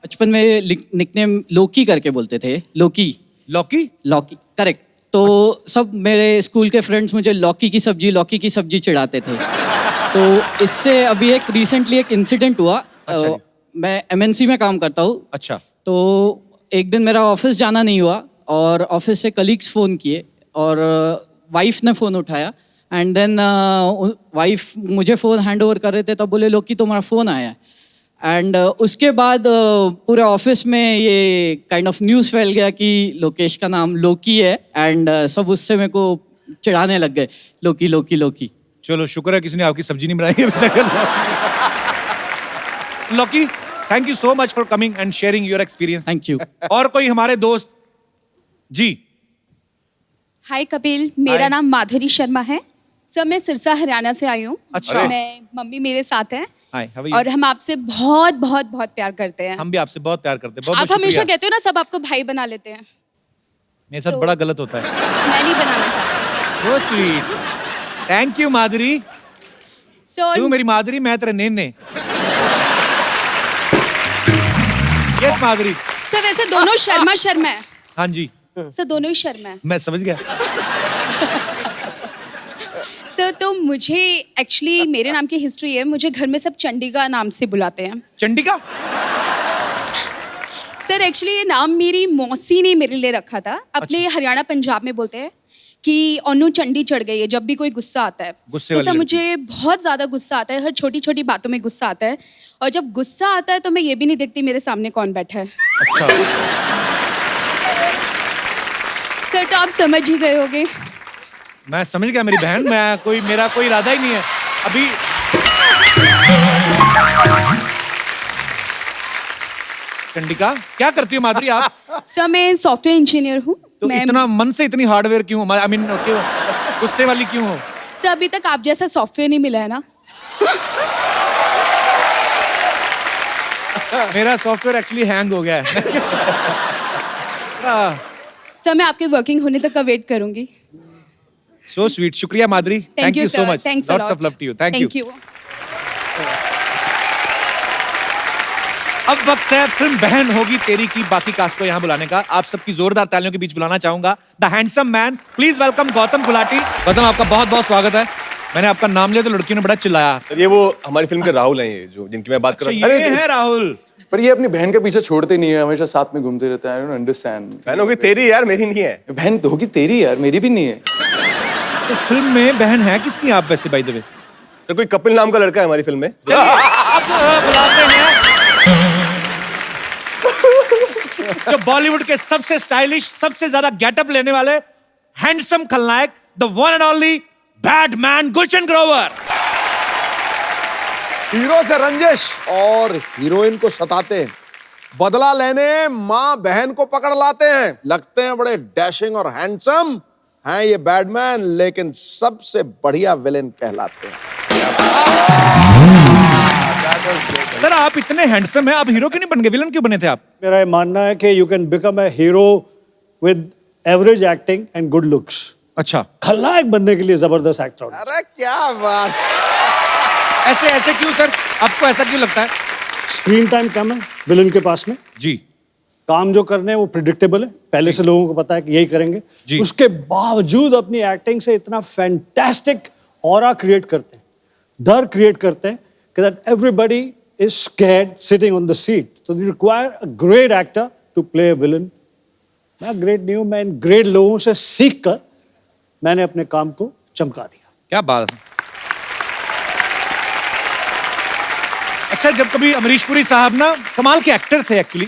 बचपन में निकनेम लोकी करके बोलते थे। लोकी, लौकी, लौकी, करेक्ट। तो सब मेरे स्कूल के फ्रेंड्स मुझे लौकी की सब्जी चिढ़ाते थे। तो इससे अभी एक रिसेंटली एक इंसिडेंट हुआ। अच्छा मैं MNC में काम करता हूँ। अच्छा। तो एक दिन मेरा ऑफिस जाना नहीं हुआ और ऑफिस से कलीग्स फ़ोन किए और वाइफ ने फ़ोन उठाया एंड देन वाइफ मुझे फ़ोन हैंड ओवर कर रहे थे, तब बोले लोकी तुम्हारा फ़ोन आया है। एंड उसके बाद पूरे ऑफिस में ये काइंड ऑफ न्यूज़ फैल गया कि लोकेश का नाम लोकी है एंड सब उससे मेरे को चिढ़ाने लग गए, लोकी लोकी लोकी। चलो शुक्र है किसी ने आपकी सब्जी नहीं बनाई अभी तक। Loki, thank you so much for coming and sharing your experience. Thank you. और कोई हमारे दोस्त? जी। हाय कपिल, मेरा नाम माधुरी शर्मा है। सर मैं सिरसा हरियाणा से आई हूँ। अच्छा। मैं मम्मी मेरे साथ हैं। हाय, हाउ आर यू? और हम आपसे बहुत बहुत बहुत प्यार करते हैं। हम भी आपसे बहुत प्यार करते हैं। बहुत आप हमेशा कहते हो ना सब आपको भाई बना लेते हैं, मेरे साथ बड़ा गलत होता है। मैं नहीं बनाना चाहती। So sweet. थैंक यू माधुरी। तू मेरी माधुरी, मैं तेरे नेने। यस माधुरी। सर वैसे दोनों शर्मा है। हाँ जी। सर दोनों ही शर्मा है। मैं समझ गया। सर तो मुझे एक्चुअली मेरे नाम की हिस्ट्री है, मुझे घर में सब चंडिका नाम से बुलाते हैं। चंडिका? सर एक्चुअली ये नाम मेरी मौसी ने मेरे लिए रखा था। अपने हरियाणा पंजाब में बोलते हैं कि ओनू चंडी चढ़ गई है जब भी कोई गुस्सा आता है। तो सर मुझे बहुत ज्यादा गुस्सा आता है, हर छोटी छोटी बातों में गुस्सा आता है, और जब गुस्सा आता है तो मैं ये भी नहीं देखती मेरे सामने कौन बैठा है। अच्छा। सर तो आप समझ ही गए होंगे। मैं समझ गया मेरी बहन, मेरा कोई इरादा ही नहीं है अभी। चंडिका, क्या करती हो माधुरी आप? सर मैं सॉफ्टवेयर इंजीनियर हूँ। तो इतना मन से इतनी हार्डवेयर क्यों? आई मीन गुस्से वाली क्यों हो? सर अभी तक आप जैसा सॉफ्टवेयर नहीं मिला है ना। मेरा सॉफ्टवेयर एक्चुअली हैंग हो गया है। सर मैं आपके वर्किंग होने तक का वेट करूंगी। सो स्वीट, शुक्रिया Madhuri. Thank you so much. Thanks lots of love to you. Thank you. अब वक्त है फिल्म बहन होगी तेरी की बाकी कास्ट को यहाँ बुलाने का। आप सबकी जोरदार तालियों के बीच बुलाना चाहूंगा the handsome man, please welcome Gautam Gulati. Gautam, आपका बहुत बहुत स्वागत है। मैंने आपका नाम लिया तो लड़कियों ने बड़ा चिल्लाया। सर ये वो हमारी फिल्म के राहुल हैं, ये जो जिनकी मैं बात कर रहा हूँ। ये है राहुल। पर ये अपनी बहन के पीछे छोड़ते नहीं है, हमेशा साथ में घूमते रहते हैं। I don't understand. बहन होगी तेरी यार, मेरी नहीं है। बहन तो होगी तेरी यार, मेरी भी नहीं है। तो फिल्म में बहन है किसकी आप वैसे बाय द वे? सर कोई कपिल नाम का लड़का है हमारी फिल्म में। अब बुलाते हैं जो बॉलीवुड के सबसे स्टाइलिश, सबसे ज्यादा गेटअप लेने वाले हैंडसम खलनायक, the one and only badman Gulshan Grover. Hero से रंजिश और हीरोइन को सताते हैं, बदला लेने माँ बहन को पकड़ लाते हैं, लगते हैं बड़े डैशिंग और हैंडसम हैं ये बैडमैन, लेकिन सबसे बढ़िया विलेन कहलाते हैं। सर आप इतने हैंडसम हैं, आप हीरो क्यों नहीं बन गए, विलन क्यों बने थे आप? मेरा ये मानना है कि you can become a hero with average acting and good looks. अच्छा, खलनायक बनने के लिए जबरदस्त एक्टर। अरे क्या बात, ऐसे ऐसे क्यों सर, आपको ऐसा क्यों लगता है? स्क्रीन टाइम कम है विलन के पास में जी, काम जो करने हैं वो प्रिडिक्टेबल है, पहले से लोगों को पता है कि यही करेंगे जी। उसके बावजूद अपनी एक्टिंग से इतना फैंटास्टिक ऑरा क्रिएट करते हैं, डर क्रिएट करते हैं कि that everybody is scared sitting on the seat. So they require a great actor to play a villain. मैं ग्रेट नहीं हूं, मैं इन ग्रेट लोगों से सीख कर मैंने अपने काम को चमका दिया। क्या बात है। अच्छा, जब कभी अमरीश पुरी साहब ना कमाल के एक्टर थे एक्चुअली,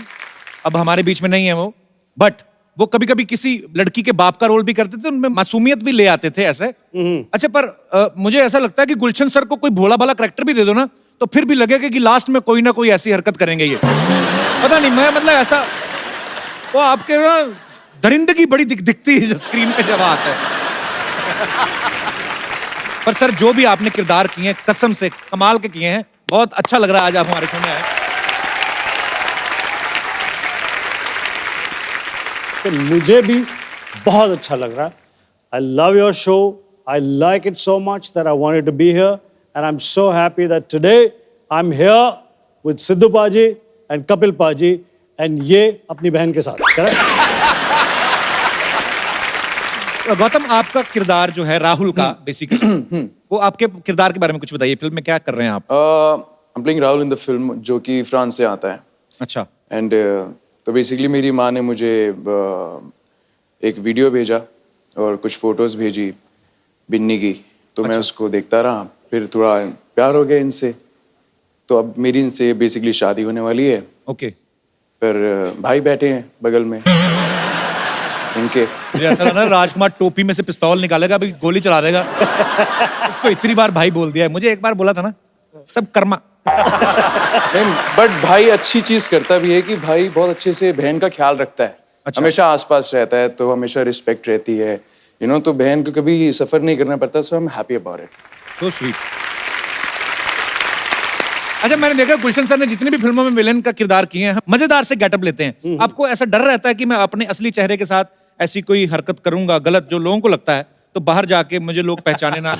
अब हमारे बीच में नहीं है वो, बट वो कभी कभी किसी लड़की के बाप का रोल भी करते थे, उनमें मासूमियत भी ले आते थे ऐसे। अच्छा, पर मुझे ऐसा लगता है कि गुलशन सर को कोई भोला भाला कैरेक्टर भी दे दो ना, तो फिर भी लगेगा कि लास्ट में कोई ना कोई ऐसी हरकत करेंगे ये। पता नहीं, मैं मतलब ऐसा, वो आपके ना दरिंदगी बड़ी दिखती है स्क्रीन पे जब आता है। पर सर जो भी आपने किरदार किए हैं कसम से कमाल के किए हैं, बहुत अच्छा लग रहा है आज आप हमारे शो में आए। तो मुझे भी बहुत अच्छा लग रहा है। I love your show. I like it so much that I wanted to be here, and I'm so happy that today I'm here with Sidhu Paji and Kapil Paji, and ये अपनी बहन के साथ। correct? गौतम, आपका किरदार जो है राहुल का बेसिकली, वो आपके किरदार के बारे में कुछ बताइए, फिल्म में क्या कर रहे हैं आप? I'm playing Rahul in the film, जो कि फ्रांस से आता है। अच्छा। एंड तो बेसिकली मेरी माँ ने मुझे एक वीडियो भेजा और कुछ फोटोज भेजी बिन्नी की, तो मैं उसको देखता रहा, फिर थोड़ा प्यार हो गया इनसे, तो अब मेरी इनसे बेसिकली शादी होने वाली है। ओके। पर भाई बैठे हैं बगल में इनके। मुझे ऐसा लगा ना राजकुमार टोपी में से पिस्तौल निकालेगा, अभी गोली चला देगा। उसको इतनी बार भाई बोल दिया है, मुझे एक बार बोला था ना, सब कर्मा। बट भाई अच्छी चीज करता भी है कि भाई बहुत अच्छे से बहन का ख्याल रखता है। अच्छा। हमेशा आसपास रहता है, तो हमेशा रिस्पेक्ट रहती है, यू नो, तो बहन को कभी सफर नहीं करना पड़ता। So I am happy about it. So sweet. अच्छा, मैंने देखा गुलशन सर ने जितनी भी फिल्मों में विलेन का किरदार किए हैं, मजेदार से गेटअप लेते हैं। आपको ऐसा डर रहता है कि मैं अपने असली चेहरे के साथ ऐसी कोई हरकत करूंगा गलत, जो लोगों को लगता है, तो बाहर जाके मुझे लोग पहचाने ना?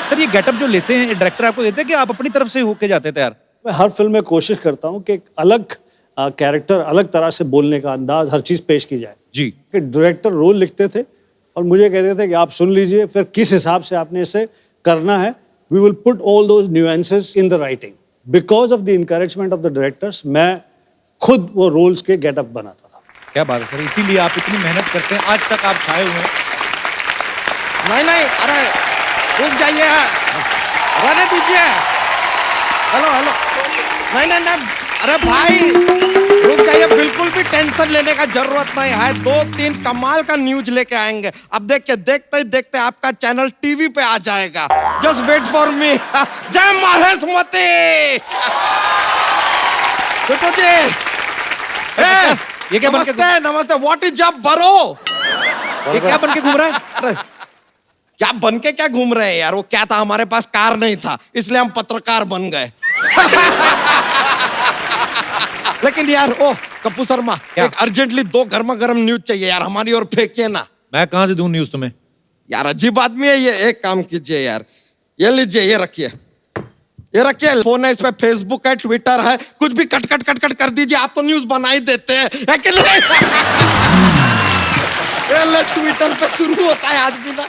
सर ये गेटअप जो लेते हैं डायरेक्टर आपको देते हैं कि आप अपनी तरफ से होके जाते हैं तैयार? मैं हर फिल्म में कोशिश करता हूँ कि एक अलग कैरेक्टर, अलग तरह से बोलने का अंदाज, हर चीज पेश की जाए जी। कि डायरेक्टर रोल लिखते थे और मुझे कहते थे कि आप सुन लीजिए, फिर किस हिसाब से आपने इसे करना है। We will put all those nuances in the writing. Because of the encouragement of the directors मैं खुद वो रोल्स के गेटअप बनाता था। क्या बात है सर, इसीलिए आप इतनी मेहनत करते हैं, आज तक आप छाए हुए हैं। नहीं, अरे रुक जाइए, रहने दीजिए। हेलो, नहीं, अरे भाई रुक जाइए, बिल्कुल भी टेंशन लेने का जरूरत नहीं है। 2-3 कमाल का न्यूज लेके आएंगे। अब देखिए, देखते ही देखते आपका चैनल टीवी पे आ जाएगा। Just wait for me. जय महेशमती। ये क्या नमस्ते, व्हाट इज जब बरो? ये क्या बन के घूम रहा है? अरे क्या बन के क्या घूम रहे हैं यार, वो क्या था, हमारे पास कार नहीं था, इसलिए हम पत्रकार बन गए। लेकिन यार, ओ कप्पू शर्मा, एक अर्जेंटली 2 गर्मा गर्म न्यूज चाहिए यार, हमारी ओर फेंकिए ना। मैं कहां से दूं न्यूज तुम्हें? यार अजीब आदमी है ये। एक काम कीजिए यार, ये लीजिए, ये रखिए, ये रखिए। फोन है, इस पे फेसबुक है, ट्विटर है, कुछ भी कट कर दीजिए। आप तो न्यूज बना ही देते हैं, है कि नहीं? ट्विटर पे शुरू होता है आदमी ना।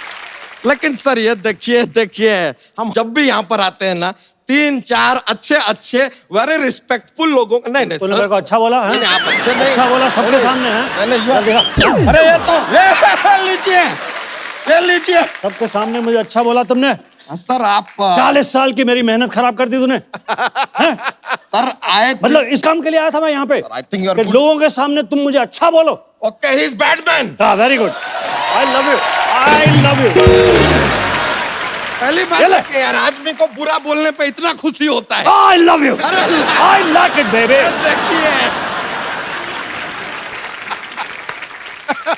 लेकिन सर ये देखिए, हम जब भी यहाँ पर आते हैं ना, 3-4 अच्छे वेरी रिस्पेक्टफुल लोगों को, नहीं सर को अच्छा बोला है? नहीं, आप अच्छे नहीं, अच्छा बोला सबके सामने है। अरे ये तो लीजिए, सबके सामने मुझे अच्छा बोला तुमने। सर आप 40 साल की मेरी मेहनत खराब कर दी तूने। सर आए मतलब इस काम के लिए आया था मैं यहाँ पे कि लोगों के सामने तुम मुझे अच्छा बोलो। Okay, he is Batman. हाँ, very good, I love you, I love you. पहली बात है कि यार आदमी को बुरा बोलने पे इतना खुशी होता है। आई love you, I like it baby. देखिए,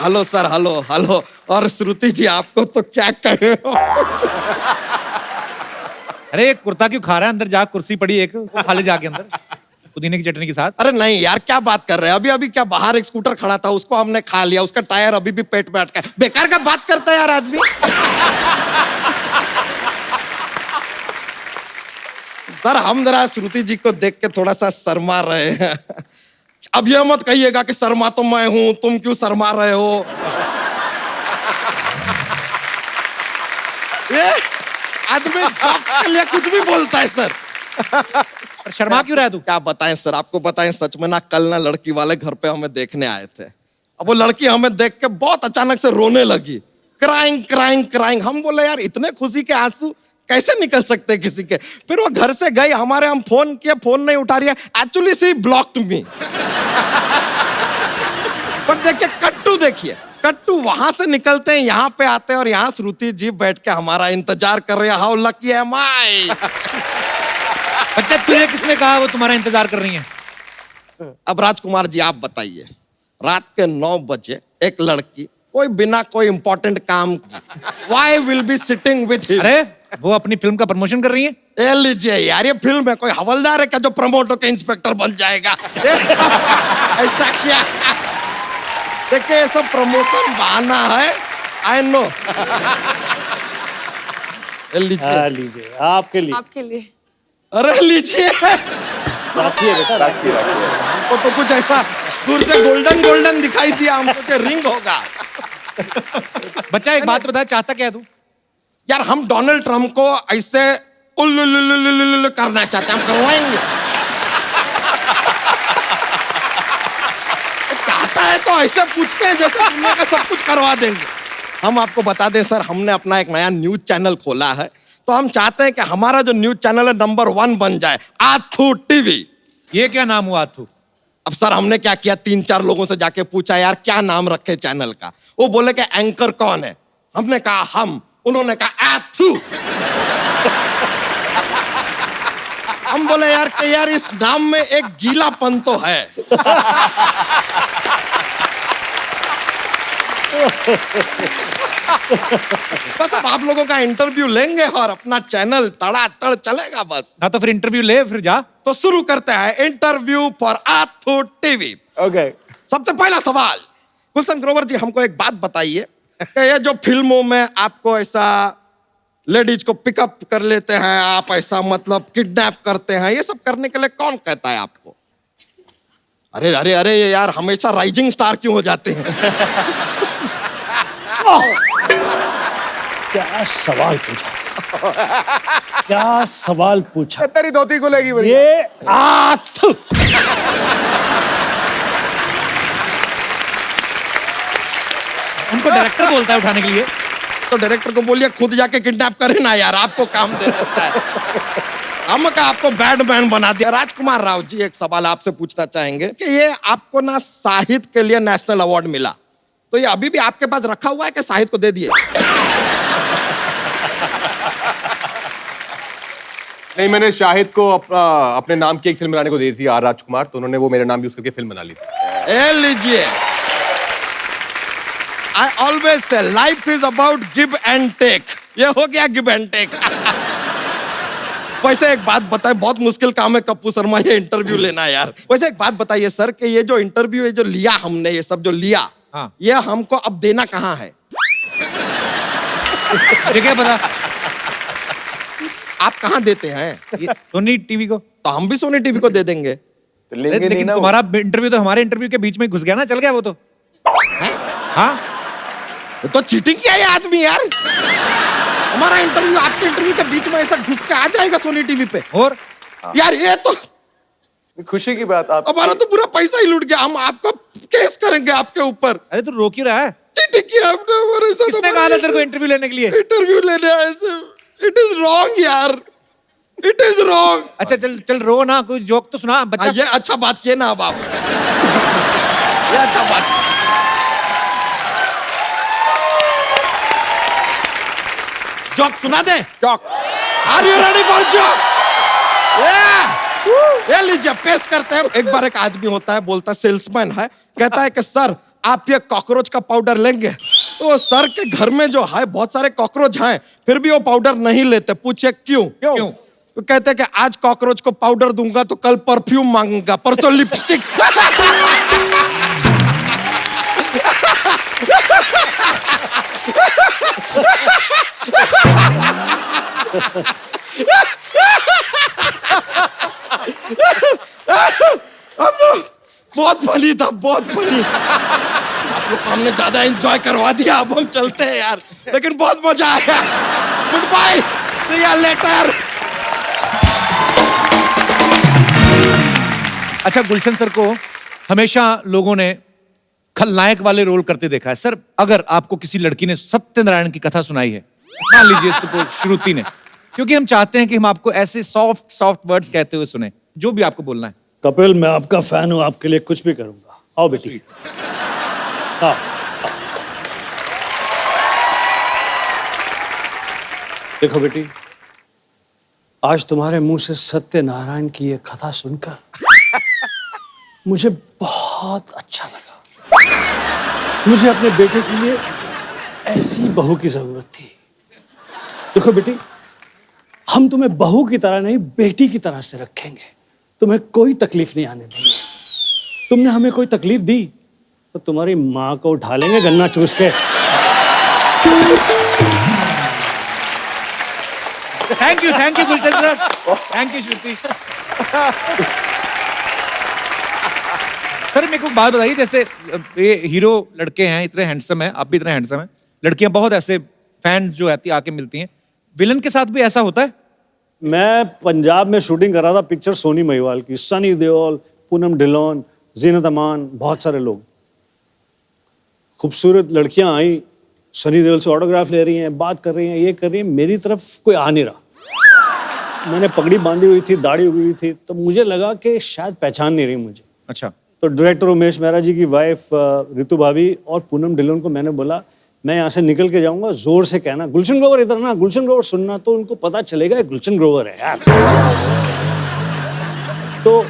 हेलो सर, हेलो हेलो। और श्रुति जी आपको तो क्या कहे। अरे कुर्ता क्यों खा रहा है? अंदर जा, कुर्सी पड़ी एक, वो खा ले जाके अंदर पुदीने की चटनी के साथ। अरे नहीं यार, क्या बात कर रहे हैं? अभी अभी क्या बाहर एक स्कूटर खड़ा था, उसको हमने खा लिया, उसका टायर अभी भी पेट में अटका है। बेकार का बात करता है यार आदमी। सर हम जरा श्रुति जी को देख के थोड़ा सा शर्मा रहे हैं। अब यह मत कहिएगा कि शर्मा तो मैं हूं, तुम क्यों शर्मा रहे हो। ये आदमी जॉक्स के लिए कुछ भी बोलता है सर। शर्मा क्यों रहा है तू? क्या बताएं सर, आपको बताएं सच में ना, कल ना लड़की वाले घर पे हमें देखने आए थे। अब वो लड़की हमें देख के बहुत अचानक से रोने लगी, क्राइंग क्राइंग क्राइंग। हम बोले यार इतने खुशी के आंसू कैसे निकल सकते हैं किसी के। फिर वो घर से गई, हमारे हम फोन किए, फोन नहीं उठा रही है। एक्चुअली सी ब्लॉक्ड मी। पर देखिए कट्टू, देखिए कट्टू वहां से निकलते हैं, यहाँ पे आते हैं और यहाँ श्रुति जी बैठ के हमारा इंतजार कर रहे हैं। हाउ लकी एम आई। बच्चा तुझे किसने कहा वो तुम्हारा इंतजार कर रही है? अब राजकुमार जी आप बताइए, रात के 9 बजे एक लड़की कोई बिना कोई इंपॉर्टेंट काम why will be sitting with him? अरे वो अपनी फिल्म का प्रमोशन कर रही है। ए लीजिए यार, ये फिल्म है, कोई हवलदार है क्या जो प्रमोट होकर इंस्पेक्टर बन जाएगा? ऐसा क्या? देखिए ये सब प्रमोशन बहाना है, आई नो। लीजिए लीजिए, आपके लिए, आपके लिए। अरे लीजिए, राखिए बेटा, राखिए राखिए। तो कुछ ऐसा दूर से गोल्डन गोल्डन दिखाई दिया, हम सोचे रिंग होगा। बच्चा एक बात बता, चाहता क्या है तू? यार हम डोनाल्ड ट्रम्प को ऐसे उल्लू करना चाहते हैं, हम करवाएंगे। चाहता है तो ऐसे पूछते हैं जैसे दुनिया का सब कुछ करवा देंगे। हम आपको बता दें सर, हमने अपना एक नया न्यूज चैनल खोला है, तो हम चाहते हैं कि हमारा जो न्यूज चैनल है नंबर 1 बन जाए, आथू टीवी। ये क्या नाम हुआ आथू? अब सर हमने क्या किया, 3-4 लोगों से जाके पूछा यार क्या नाम रखे चैनल का। वो बोले कि एंकर कौन है? हमने कहा हम, उन्होंने कहा आथू। हम बोले यार कि यार इस नाम में एक गीलापन तो है। बस अब आप लोगों का इंटरव्यू लेंगे और अपना चैनल तड़ातड़ चलेगा बस। हाँ तो फिर इंटरव्यू ले, फिर जा। तो शुरू करते हैं इंटरव्यू फॉर आथू टीवी। ओके, सबसे पहला सवाल, गुलशन ग्रोवर जी हमको एक बात बताइए कि ये जो फिल्मों में आपको ऐसा लेडीज को पिकअप कर लेते हैं, आप ऐसा मतलब किडनैप करते हैं, ये सब करने के लिए कौन कहता है आपको? अरे अरे अरे यार हमेशा राइजिंग स्टार क्यों हो जाते हैं? क्या सवाल पूछा, क्या सवाल पूछा। तेरी धोती को लेगी बढ़िया। ये आथू। उनको डायरेक्टर बोलता है उठाने के लिए। तो डायरेक्टर को बोलिए खुद जाके किडनैप करे ना यार, आपको काम दे देता है। हम का आपको बैडमैन बना दिया। राजकुमार राव जी एक सवाल आपसे पूछना चाहेंगे कि ये आपको ना साहित्य के लिए नेशनल अवार्ड मिला, तो ये अभी भी आपके पास रखा हुआ है कि साहित्य को दे दिए? नहीं, मैंने शाहिद को अपने नाम की एक फिल्म बनाने को दी थी, आर राजकुमार, तो उन्होंने वो मेरा नाम यूज करके फिल्म बना ली थी। ए लीजिए, I always say life is about give and take. ये हो गया give and take. वैसे एक बात बताए, बहुत मुश्किल काम है कप्पू शर्मा ये इंटरव्यू लेना यार। वैसे एक बात बताइए सर कि ये जो इंटरव्यू है जो लिया हमने, ये सब जो लिया, हाँ। ये हमको अब देना कहाँ है? क्या पता आप कहाँ देते हैं? सोनी टीवी को। तो हम भी सोनी टीवी को दे देंगे। तो लेंगे लेकिन तुम्हारा इंटरव्यू तो हमारे इंटरव्यू के बीच में घुस गया ना, चल गया वो तो। हाँ तो चीटिंग किया ये आदमी यार। हमारा इंटरव्यू आपके इंटरव्यू के बीच में ऐसा घुस के आ जाएगा सोनी टीवी पे। और यार ये तो खुशी की बात। आप हमारा तो पूरा पैसा ही लूट गया, हम आपको केस करेंगे आपके ऊपर। अरे तू रोक क्यों रहा है? चीटिंग किया आपने हमारे साथ। किसने कहा था तेरे को इंटरव्यू लेने के लिए? इंटरव्यू लेने आए थे। इट इज रॉन्ग यार, इट इज रॉन्ग। अच्छा चल चल रो ना, कोई जोक तो सुना बच्चा। ये अच्छा बात किए ना अब आप, ये अच्छा बात। जोक सुना दे। Joke. Are you ready for joke? ये लीजिए पेश करते हैं। एक बार एक आदमी होता है, बोलता है, सेल्समैन है, कहता है कि सर आप ये कॉकरोच का पाउडर लेंगे? तो सर के घर में जो है बहुत सारे कॉकरोच हैं, फिर भी वो पाउडर नहीं लेते। पूछे क्यों? क्यों? तो कहते हैं कि आज कॉकरोच को पाउडर दूंगा तो कल परफ्यूम मांगूंगा, परसों लिपस्टिक। अब तो बहुत फनी था, बहुत फनी। आप लोग हमने ज्यादा एंजॉय करवा दिया, अब हम चलते हैं यार, लेकिन बहुत मजा आया। Good bye, see you later. अच्छा, गुलशन सर को हमेशा लोगों ने खलनायक वाले रोल करते देखा है। सर, अगर आपको किसी लड़की ने सत्यनारायण की कथा सुनाई है, मान लीजिए श्रुति ने, क्योंकि हम चाहते हैं कि हम आपको ऐसे सॉफ्ट सॉफ्ट वर्ड्स कहते हुए सुने, जो भी आपको बोलना है। कपिल, मैं आपका फैन हूं, आपके लिए कुछ भी करूंगा। आओ बेटी। हाँ। देखो बेटी, आज तुम्हारे मुंह से सत्यनारायण की ये कथा सुनकर मुझे बहुत अच्छा लगा। मुझे अपने बेटे के लिए ऐसी बहू की जरूरत थी। देखो बेटी, हम तुम्हें बहू की तरह नहीं, बेटी की तरह से रखेंगे। तुम्हें कोई तकलीफ नहीं आने देंगे। तुमने हमें कोई तकलीफ दी तो तुम्हारी माँ को उठा लेंगे गन्ना चूस के। Thank you Gulshan sir, thank you Shruti. Sir, मेरे को बात बताइए, जैसे ये हीरो लड़के हैं, इतने हैंडसम हैं, आप भी इतने हैंडसम हैं, लड़कियां बहुत ऐसे फैंस जो आती आके मिलती हैं, विलन के साथ भी ऐसा होता है? मैं पंजाब में शूटिंग कर रहा था पिक्चर सोनी महिवाल की, सनी देओल, पूनम ढिल्लोन, जीनत अमान, बहुत सारे लोग। खूबसूरत लड़कियां आई, सनी देओल से ऑटोग्राफ ले रही हैं, बात कर रही हैं, ये कर रही हैं, मेरी तरफ कोई आ नहीं रहा। मैंने पगड़ी बांधी हुई थी, दाढ़ी उगी हुई थी, तो मुझे लगा कि शायद पहचान नहीं रही मुझे। अच्छा। तो डायरेक्टर उमेश मेहरा जी की वाइफ रितु भाभी और पूनम ढिल्लोन को मैंने बोला, मैं यहाँ से निकल के जाऊंगा, जोर से कहना गुलशन ग्रोवर इधर ना, गुलशन ग्रोवर सुनना, तो उनको पता चलेगा गुलशन ग्रोवर है यार। तो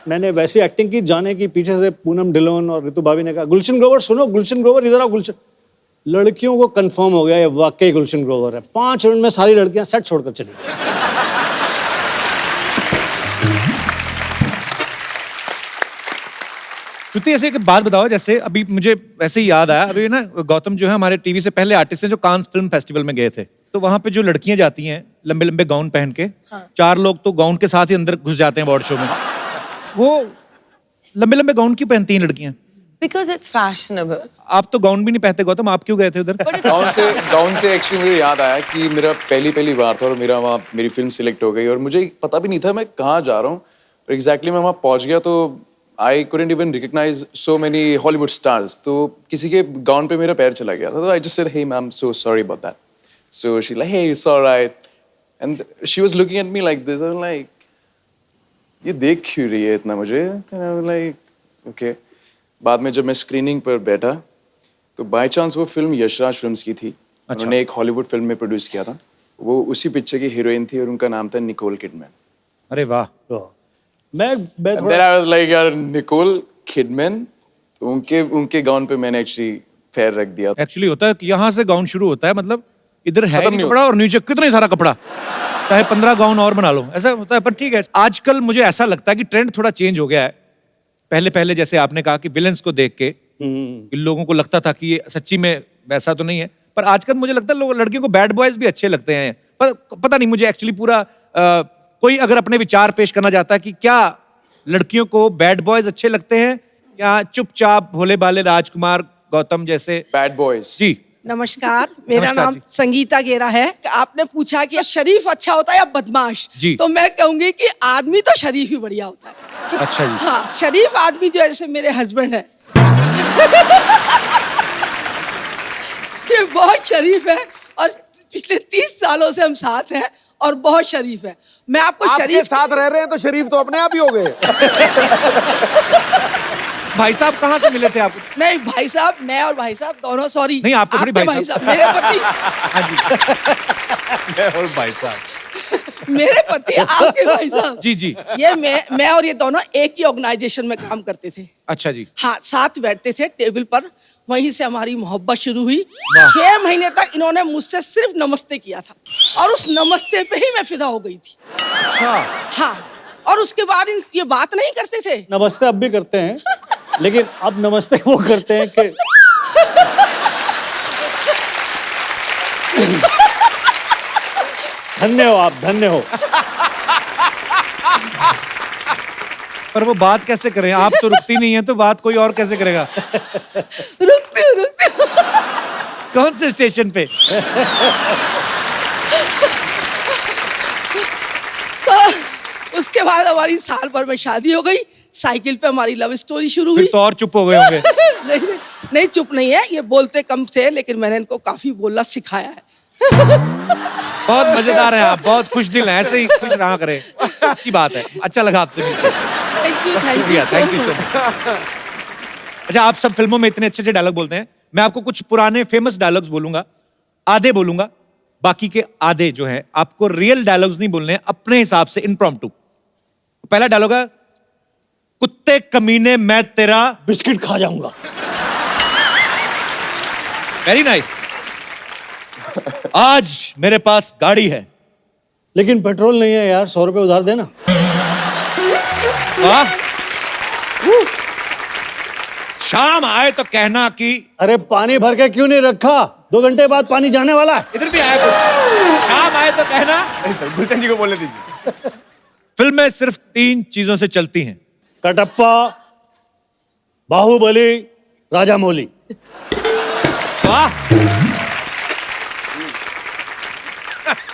मैंने वैसी एक्टिंग की, जाने की, पीछे से पूनम ढिल्लोन और रितु भाभी ने कहा गुलशन ग्रोवर सुनो, गुलशन ग्रोवर इधर आओ, गुलशन। लड़कियों को कंफर्म हो गया ये वाकई गुलशन ग्रोवर है। 5 मिनट में सारी लड़कियां सेट छोड़कर चली गई। श्रुति, ऐसे एक बात बताओ, जैसे अभी मुझे वैसे ही याद आया, अभी ना गौतम जो है हमारे टीवी से पहले आर्टिस्ट हैं जो कांस फिल्म फेस्टिवल में गए थे, तो वहां पे जो लड़कियां जाती हैं लंबे लंबे गाउन पहन के, 4 लोग तो गाउन के साथ ही अंदर घुस जाते हैं अवार्ड शो में। वो लंबे लंबे गाउन क्यों पहनती हैं लड़कियां? Because it's fashionable. आप तो गाउन भी नहीं पहनते गौतम, आप क्यों गए थे उधर? गाउन से एक्चुअली मुझे याद आया कि मेरा पहली बार था और मेरी फिल्म सिलेक्ट हो गई और मुझे पता भी नहीं था मैं कहाँ जा रहा हूँ। और एग्जैक्टली मैं वहाँ पहुँच गया तो I couldn't even recognize so many Hollywood stars. तो किसी के गाउन पे मेरा पैर चला गया था, तो I just said, hey ma'am, so sorry about that. So she's like, hey, it's all right. And she was looking at me like this. I'm like, ये देख क्यों रही है इतना मुझे? And I'm like, okay. बाद में जब मैं स्क्रीनिंग पर बैठा तो बाय चांस वो फिल्म यशराज फिल्म्स की थी। उन्होंने एक हॉलीवुड फिल्म में प्रोड्यूस किया था, वो उसी पिक्चर की हीरोइन थी और उनका नाम था निकोल किडमैन। अरे वाह। मैं Then I was like, यार निकोल किडमैन, उनके गाउन पे मैंने एक्चुअली पैर रख दिया। एक्चुअली होता है कि यहाँ से गाउन शुरू होता है, मतलब इधर है नहीं कपड़ा और नीचे कितना सारा कपड़ा, चाहे 15 गाउन और बना लो, ऐसा होता है। पर ठीक है, आजकल मुझे ऐसा लगता है कि ट्रेंड थोड़ा चेंज हो गया है। पहले जैसे आपने कहा कि विलेंस को देख के लोगों को लगता था कि ये सच्ची में वैसा तो नहीं है, पर आजकल मुझे लगता है लड़कियों को बैड बॉयज भी अच्छे लगते हैं। पर पता नहीं, मुझे एक्चुअली पूरा कोई अगर अपने विचार पेश करना चाहता है कि क्या लड़कियों को बैड बॉयज अच्छे लगते हैं या चुपचाप भोले भाले राजकुमार गौतम जैसे बैड बॉयज? जी नमस्कार, मेरा नाम संगीता गेरा है। आपने पूछा कि शरीफ अच्छा होता है या बदमाश, तो मैं कहूंगी कि आदमी तो शरीफ ही बढ़िया होता है। अच्छा जी। हाँ, शरीफ आदमी जो है, जैसे मेरे हस्बैंड है ये बहुत शरीफ है और पिछले 30 सालों से हम साथ हैं और बहुत शरीफ है। मैं आपको आपके शरीफ साथ रह रहे हैं तो शरीफ तो अपने आप ही हो गए। भाई साहब कहाँ से मिले थे आप? नहीं भाई साहब, मैं और भाई साहब दोनों, सॉरी नहीं, आपके थोड़ी भाई साहब। मेरे पति मैं और भाई साहब, मेरे पति आपके भाई साहब। जी जी। ये मैं और ये दोनों एक ही ऑर्गेनाइजेशन में काम करते थे। अच्छा जी। हाँ, साथ बैठते थे टेबल पर, वहीं से हमारी मोहब्बत शुरू हुई। वाह। 6 महीने तक इन्होंने मुझसे सिर्फ नमस्ते किया था और उस नमस्ते पे ही मैं फिदा हो गई थी। अच्छा। हाँ, और उसके बाद ये बात नहीं करते थे। नमस्ते अब भी करते हैं, लेकिन अब नमस्ते वो करते हैं कि धन्य हो आप, धन्य हो। पर वो बात कैसे करें? आप तो रुकती नहीं है, तो बात कोई और कैसे करेगा? रुकती हूँ। कौन से स्टेशन पे? तो उसके बाद हमारी साल भर में शादी हो गई। साइकिल पे हमारी लव स्टोरी शुरू हुई। फिर तो और चुप हो गए होंगे। नहीं, चुप नहीं है, ये बोलते कम थे, लेकिन मैंने इनको काफी बोलना सिखाया है। बहुत मजेदार है आप, बहुत खुश दिल हैं, ऐसे ही खुश रहा करें। अच्छी बात है, अच्छा लगा आपसे मिलकर। Thank you so much. अच्छा, आप सब फिल्मों में इतने अच्छे अच्छे डायलॉग बोलते हैं, मैं आपको कुछ पुराने फेमस डायलॉग्स बोलूंगा, आधे बोलूंगा, बाकी के आधे जो है आपको रियल डायलॉग्स नहीं बोलने हैं, अपने हिसाब से इम्प्रॉम्प्टू। पहला डायलॉग है, कुत्ते कमीने मैं तेरा बिस्किट खा जाऊंगा। Very nice. आज मेरे पास गाड़ी है, लेकिन पेट्रोल नहीं है यार, 100 रुपए उधार देना। वाह। शाम आए तो कहना कि अरे पानी भर के क्यों नहीं रखा, 2 घंटे बाद पानी जाने वाला है। इधर भी आया कुछ। शाम आए तो कहना। गुलशन जी को बोलने दीजिए। फिल्में सिर्फ 3 चीजों से चलती हैं, कटप्पा, बाहुबली, राजामौली। वाह।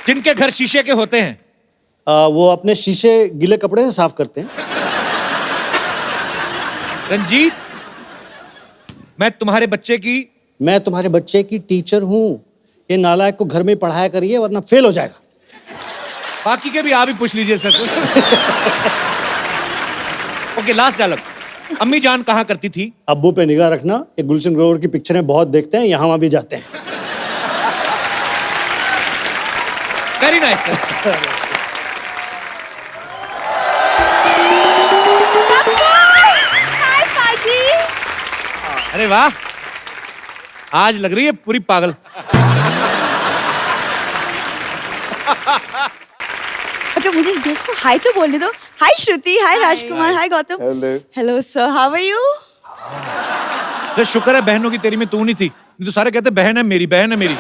जिनके घर शीशे के होते हैं, वो अपने शीशे गीले कपड़े से साफ करते हैं। रंजीत, मैं तुम्हारे बच्चे की टीचर हूँ। ये नालायक को घर में पढ़ाया करिए वरना फेल हो जाएगा। बाकी के भी आप ही पूछ लीजिए सर। Okay, last dialogue. अम्मी जान कहाँ करती थी? अब्बू पे निगाह रखना, ये गुलशन ग्रोवर की पिक्चरें बहुत देखते हैं, यहाँ वहाँ भी जाते हैं। Very nice sir. अरे वाह, आज लग रही है पूरी पागल। अच्छा, मुझे गेस्ट को हाय तो बोलने दो। Hi Shruti, hi Rajkumar, hi Gautam. Hello sir, how are you? तो शुक्र है बहनों की तेरी में तू नहीं थी, नहीं तो सारे कहते बहन है मेरी, बहन है मेरी।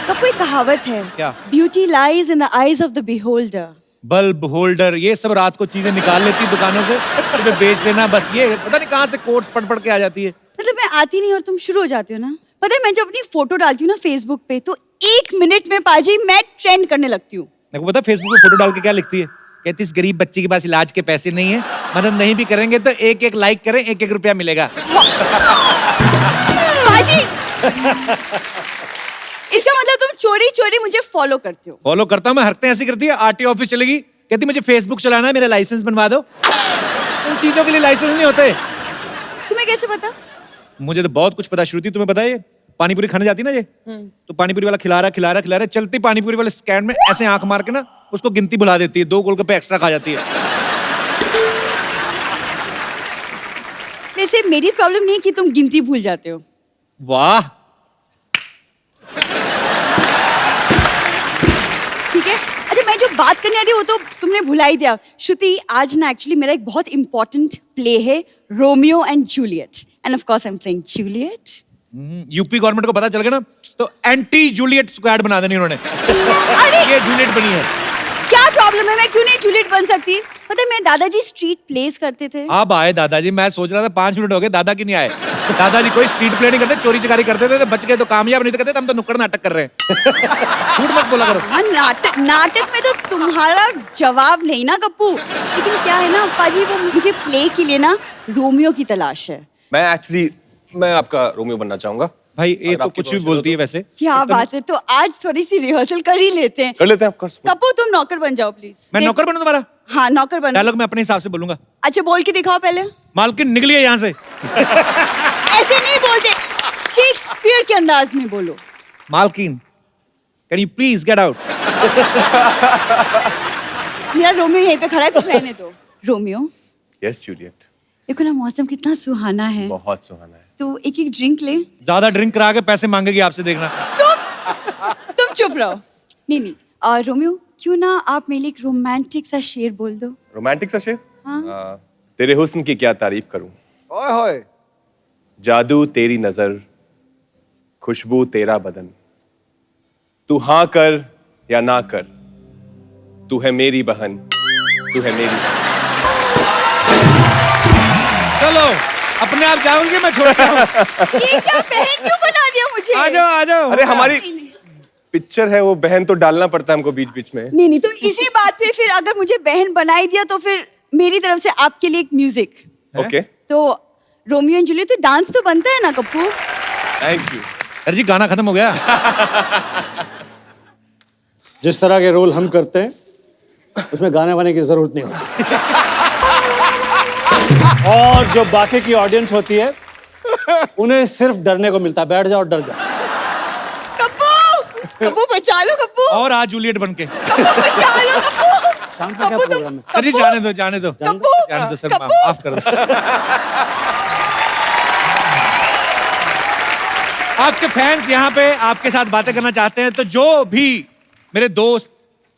तो कोई कहावत है, क्या? Beauty lies in the eyes of the beholder. Bulb holder, ये सब रात को चीजें निकाल लेती दुकानों से, तुम्हें बेच देना, बस ये पता नहीं कहाँ से कोट्स पढ़ के आ जाती है। मतलब मैं आती नहीं और तुम शुरू हो जाती हो ना। पता है, मैं जब अपनी फोटो डालती हूँ ना फेसबुक पे, तो 1 मिनट में पाजी मैं ट्रेंड करने लगती हूँ। देखो पता फेसबुक पे फोटो डाल के क्या लिखती है? कहती इस गरीब बच्चे के पास इलाज के पैसे नहीं है, मदद नहीं भी करेंगे तो 1-1 लाइक करें, 1-1 रुपया मिलेगा। पाजी, इसका मतलब तुम चोरी चोरी मुझे फॉलो करते हो? फॉलो करता हूँ मैं, हरकतें ऐसी करती है। आरटीओ ऑफिस चलेगी, कहती मुझे फेसबुक चलाना है, मेरा लाइसेंस बनवा दो। उन चीजों के लिए लाइसेंस नहीं होते। तुम्हें कैसे पता? मुझे तो बहुत कुछ पता। श्रुति, तुम्हें पता है ये पानीपुरी खाने जाती ना ये, तो पानीपुरी वाला खिला रहा है, चलती पानीपुरी वाले स्टैंड में ऐसे आंख मार के ना उसको गिनती भुला देती है, 2 गोलगप्पे एक्स्ट्रा खा जाती है। वैसे मेरी प्रॉब्लम नहीं है कि तुम गिनती भूल जाते हो। वाह, ठीक है। अच्छा, मैं जो बात करने आती वो तो तुमने भुला ही दिया। श्रुति, आज ना एक्चुअली मेरा एक बहुत इंपॉर्टेंट प्ले है, Romeo and Juliet, end of course I am playing Juliet. UP government को पता चल गया ना, तो एंटी जूलियट स्क्वाड बना देनी उन्होंने। ये जूलियट बनी है। क्या प्रॉब्लम है, मैं क्यों नहीं जूलियट बन सकती? पता है, मेरे दादाजी स्ट्रीट प्लेस करते थे। अब आए दादाजी, मैं सोच रहा था 5 मिनट हो गए दादा की नहीं आए। दादाजी कोई स्ट्रीट प्ले नहीं करते, चोरी चकारी करते थे, बच गए तो कामयाब, नहीं तो कहते हम तो नुक्कड़ नाटक कर रहे हैं। झूठ मत बोला करो। हाँ, नाटक में तो तुम्हारा जवाब नहीं ना गप्पू। लेकिन क्या है ना पाजी, वो मुझे प्ले के लिए ना रोमियो की तलाश है। मैं आपका रोमियो बनना चाहूंगा। भाई ये तो कुछ भी बोलती है वैसे। क्या बात है, तो आज थोड़ी सी रिहर्सल कर ही लेते हैं। कर लेते हैं, of course। कप्पू तुम नौकर बन जाओ प्लीज। मैं नौकर बनूं तुम्हारा? हाँ नौकर बन। डायलॉग मैं अपने हिसाब से बोलूंगा। अच्छा बोल के दिखाओ पहले। मालकिन निकलिए यहाँ से। ऐसे नहीं बोलते, शेक्सपियर के अंदाज में बोलो। मालकिन can you please get out. मेरा रोमियो यहीं पे खड़ा है, कुछ रहने दो। Romeo yes Juliet. देखो ना मौसम कितना सुहाना है। बहुत सुहाना है। तो एक एक ड्रिंक ले। ज्यादा ड्रिंक करा के पैसे मांगेगी आपसे, देखना। तुम चुप रहो। नहीं और रोमियो क्यों ना आप मेरे लिए एक रोमांटिक सा शेर बोल दो। रोमांटिक सा शेर? हाँ। तेरे हुस्न की क्या तारीफ करूं। ओए होए। जादू तेरी नजर, खुशबू तेरा बदन, तू हाँ कर या ना कर, तू है मेरी बहन, तू है मेरी। चलो अपने आप जाओगे, मैं छोड़ता हूँ। ये क्या बहन क्यों बना दिया मुझे? आ जाओ आ जाओ। अरे हमारी पिक्चर है वो, बहन तो डालना पड़ता है हमको बीच बीच में। नहीं तो इसी बात पे फिर अगर मुझे बहन बनाई दिया तो फिर मेरी तरफ से आपके लिए एक म्यूजिक। ओके। तो रोमियो एंड जूलियट तो डांस तो बनता है ना कप्पू? Thank you. अरे जी गाना खत्म हो गया। जिस तरह के रोल हम करते हैं उसमें गाने वाने की जरूरत नहीं होती। और जो बाकी की ऑडियंस होती है उन्हें सिर्फ डरने को मिलता है, बैठ जाओ डर जाओ। कप्पू बचा लो कप्पू। और आज जूलियट बन के। बचा लो कप्पू। शाम का क्या प्रोग्राम है? अरे जाने दो जाने दो जाने दो सर, माफ कर दो। आपके फैंस यहाँ पे आपके साथ बातें करना चाहते हैं, तो जो भी मेरे दोस्त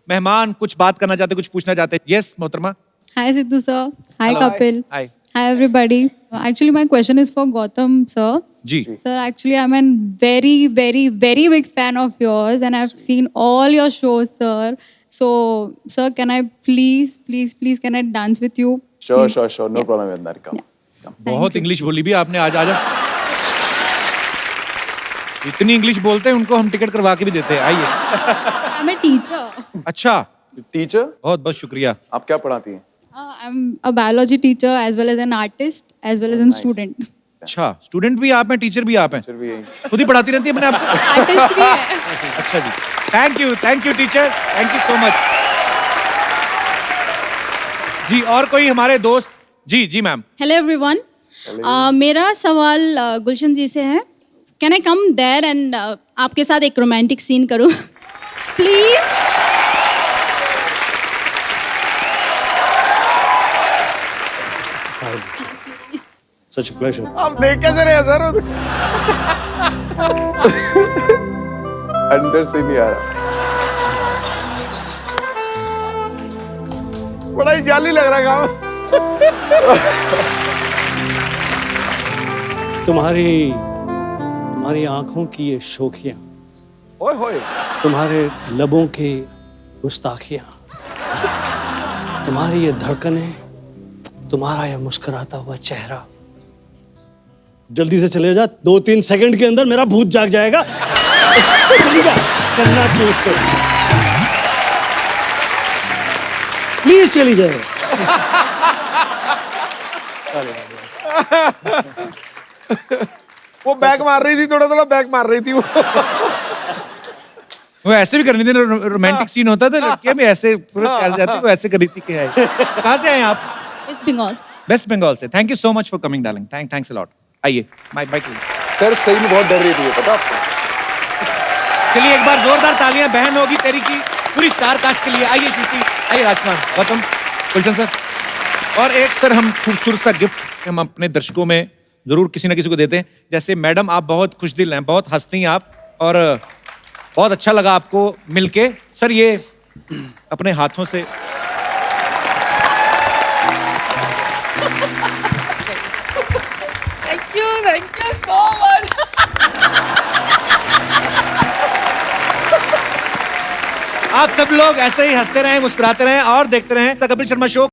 मेहमान कुछ बात करना चाहते, कुछ पूछना चाहते हैं। यस मोहतरमा। Hi Sidhu sir. Hi Hello. Kapil. Hi. Hi everybody. Actually my question is for Gautam sir. जी. Sir, actually I'm a very big fan of yours and I've seen all your shows sir. So sir, can I please can I dance with you? Sure. No problem with that. Come. बहुत इंग्लिश बोली भी आपने आज। आ जाओ। इतनी इंग्लिश बोलते हैं, उनको हम टिकट करवा के भी देते हैं। आइए। I'm a teacher. अच्छा टीचर, बहुत बहुत शुक्रिया। आप क्या पढ़ाती हैं? I'm a biology teacher as well as an artist as well as a student. अच्छा स्टूडेंट भी आप हैं, टीचर भी आप हैं? टीचर भी हैं। खुद ही पढ़ाती रहती है अपने आप को? आर्टिस्ट भी है। अच्छा जी, thank you teacher, thank you so much जी। और कोई हमारे दोस्त? जी मैम। Hello everyone. मेरा सवाल गुलशन जी से है। Can I come there and आपके साथ एक रोमांटिक सीन करूं? Please. Such a pleasure. अब देख कैसे रहे सर? अंदर से नहीं आ रहा। बड़ा ही जाली लग रहा है काम। तुम्हारी आंखों की ये शोखियां, ओए होए। तुम्हारे लबों की गुस्ताखियां, तुम्हारी ये धड़कनें, तुम्हारा ये मुस्कुराता हुआ चेहरा। जल्दी से चले जा, 2-3 सेकंड के अंदर मेरा भूत जाग जाएगा। करना चूज कर, प्लीज चली जाए। वो बैक मार रही थी, थोड़ा बैक मार रही थी वो ऐसे भी करनी थी। रोमांटिक सीन होता था, लड़कियां भी ऐसे पूरा कर जाती, वो ऐसे करी थी। क्या है? कहाँ से आए आप? West Bengal. वेस्ट बंगाल से। Thank you so much for coming darling, thanks a lot. आइए माइक बाइक। सर सही में बहुत डर रही थी, पता आपको? चलिए एक बार जोरदार तालियां बहन होगी तेरी की पूरी स्टार कास्ट के लिए। आइए श्रुति, आइए राजकुमार, गौतम, गुलशन सर। और एक सर हम खूबसूरत सा गिफ्ट हम अपने दर्शकों में जरूर किसी ना किसी को देते हैं। जैसे मैडम आप बहुत खुश दिल हैं, बहुत हंसती हैं आप, और बहुत अच्छा लगा आपको मिलके। सर ये अपने हाथों से थैंक यू सो मच। आप सब लोग ऐसे ही हंसते रहें, मुस्कुराते रहें और देखते रहें द कपिल शर्मा शो।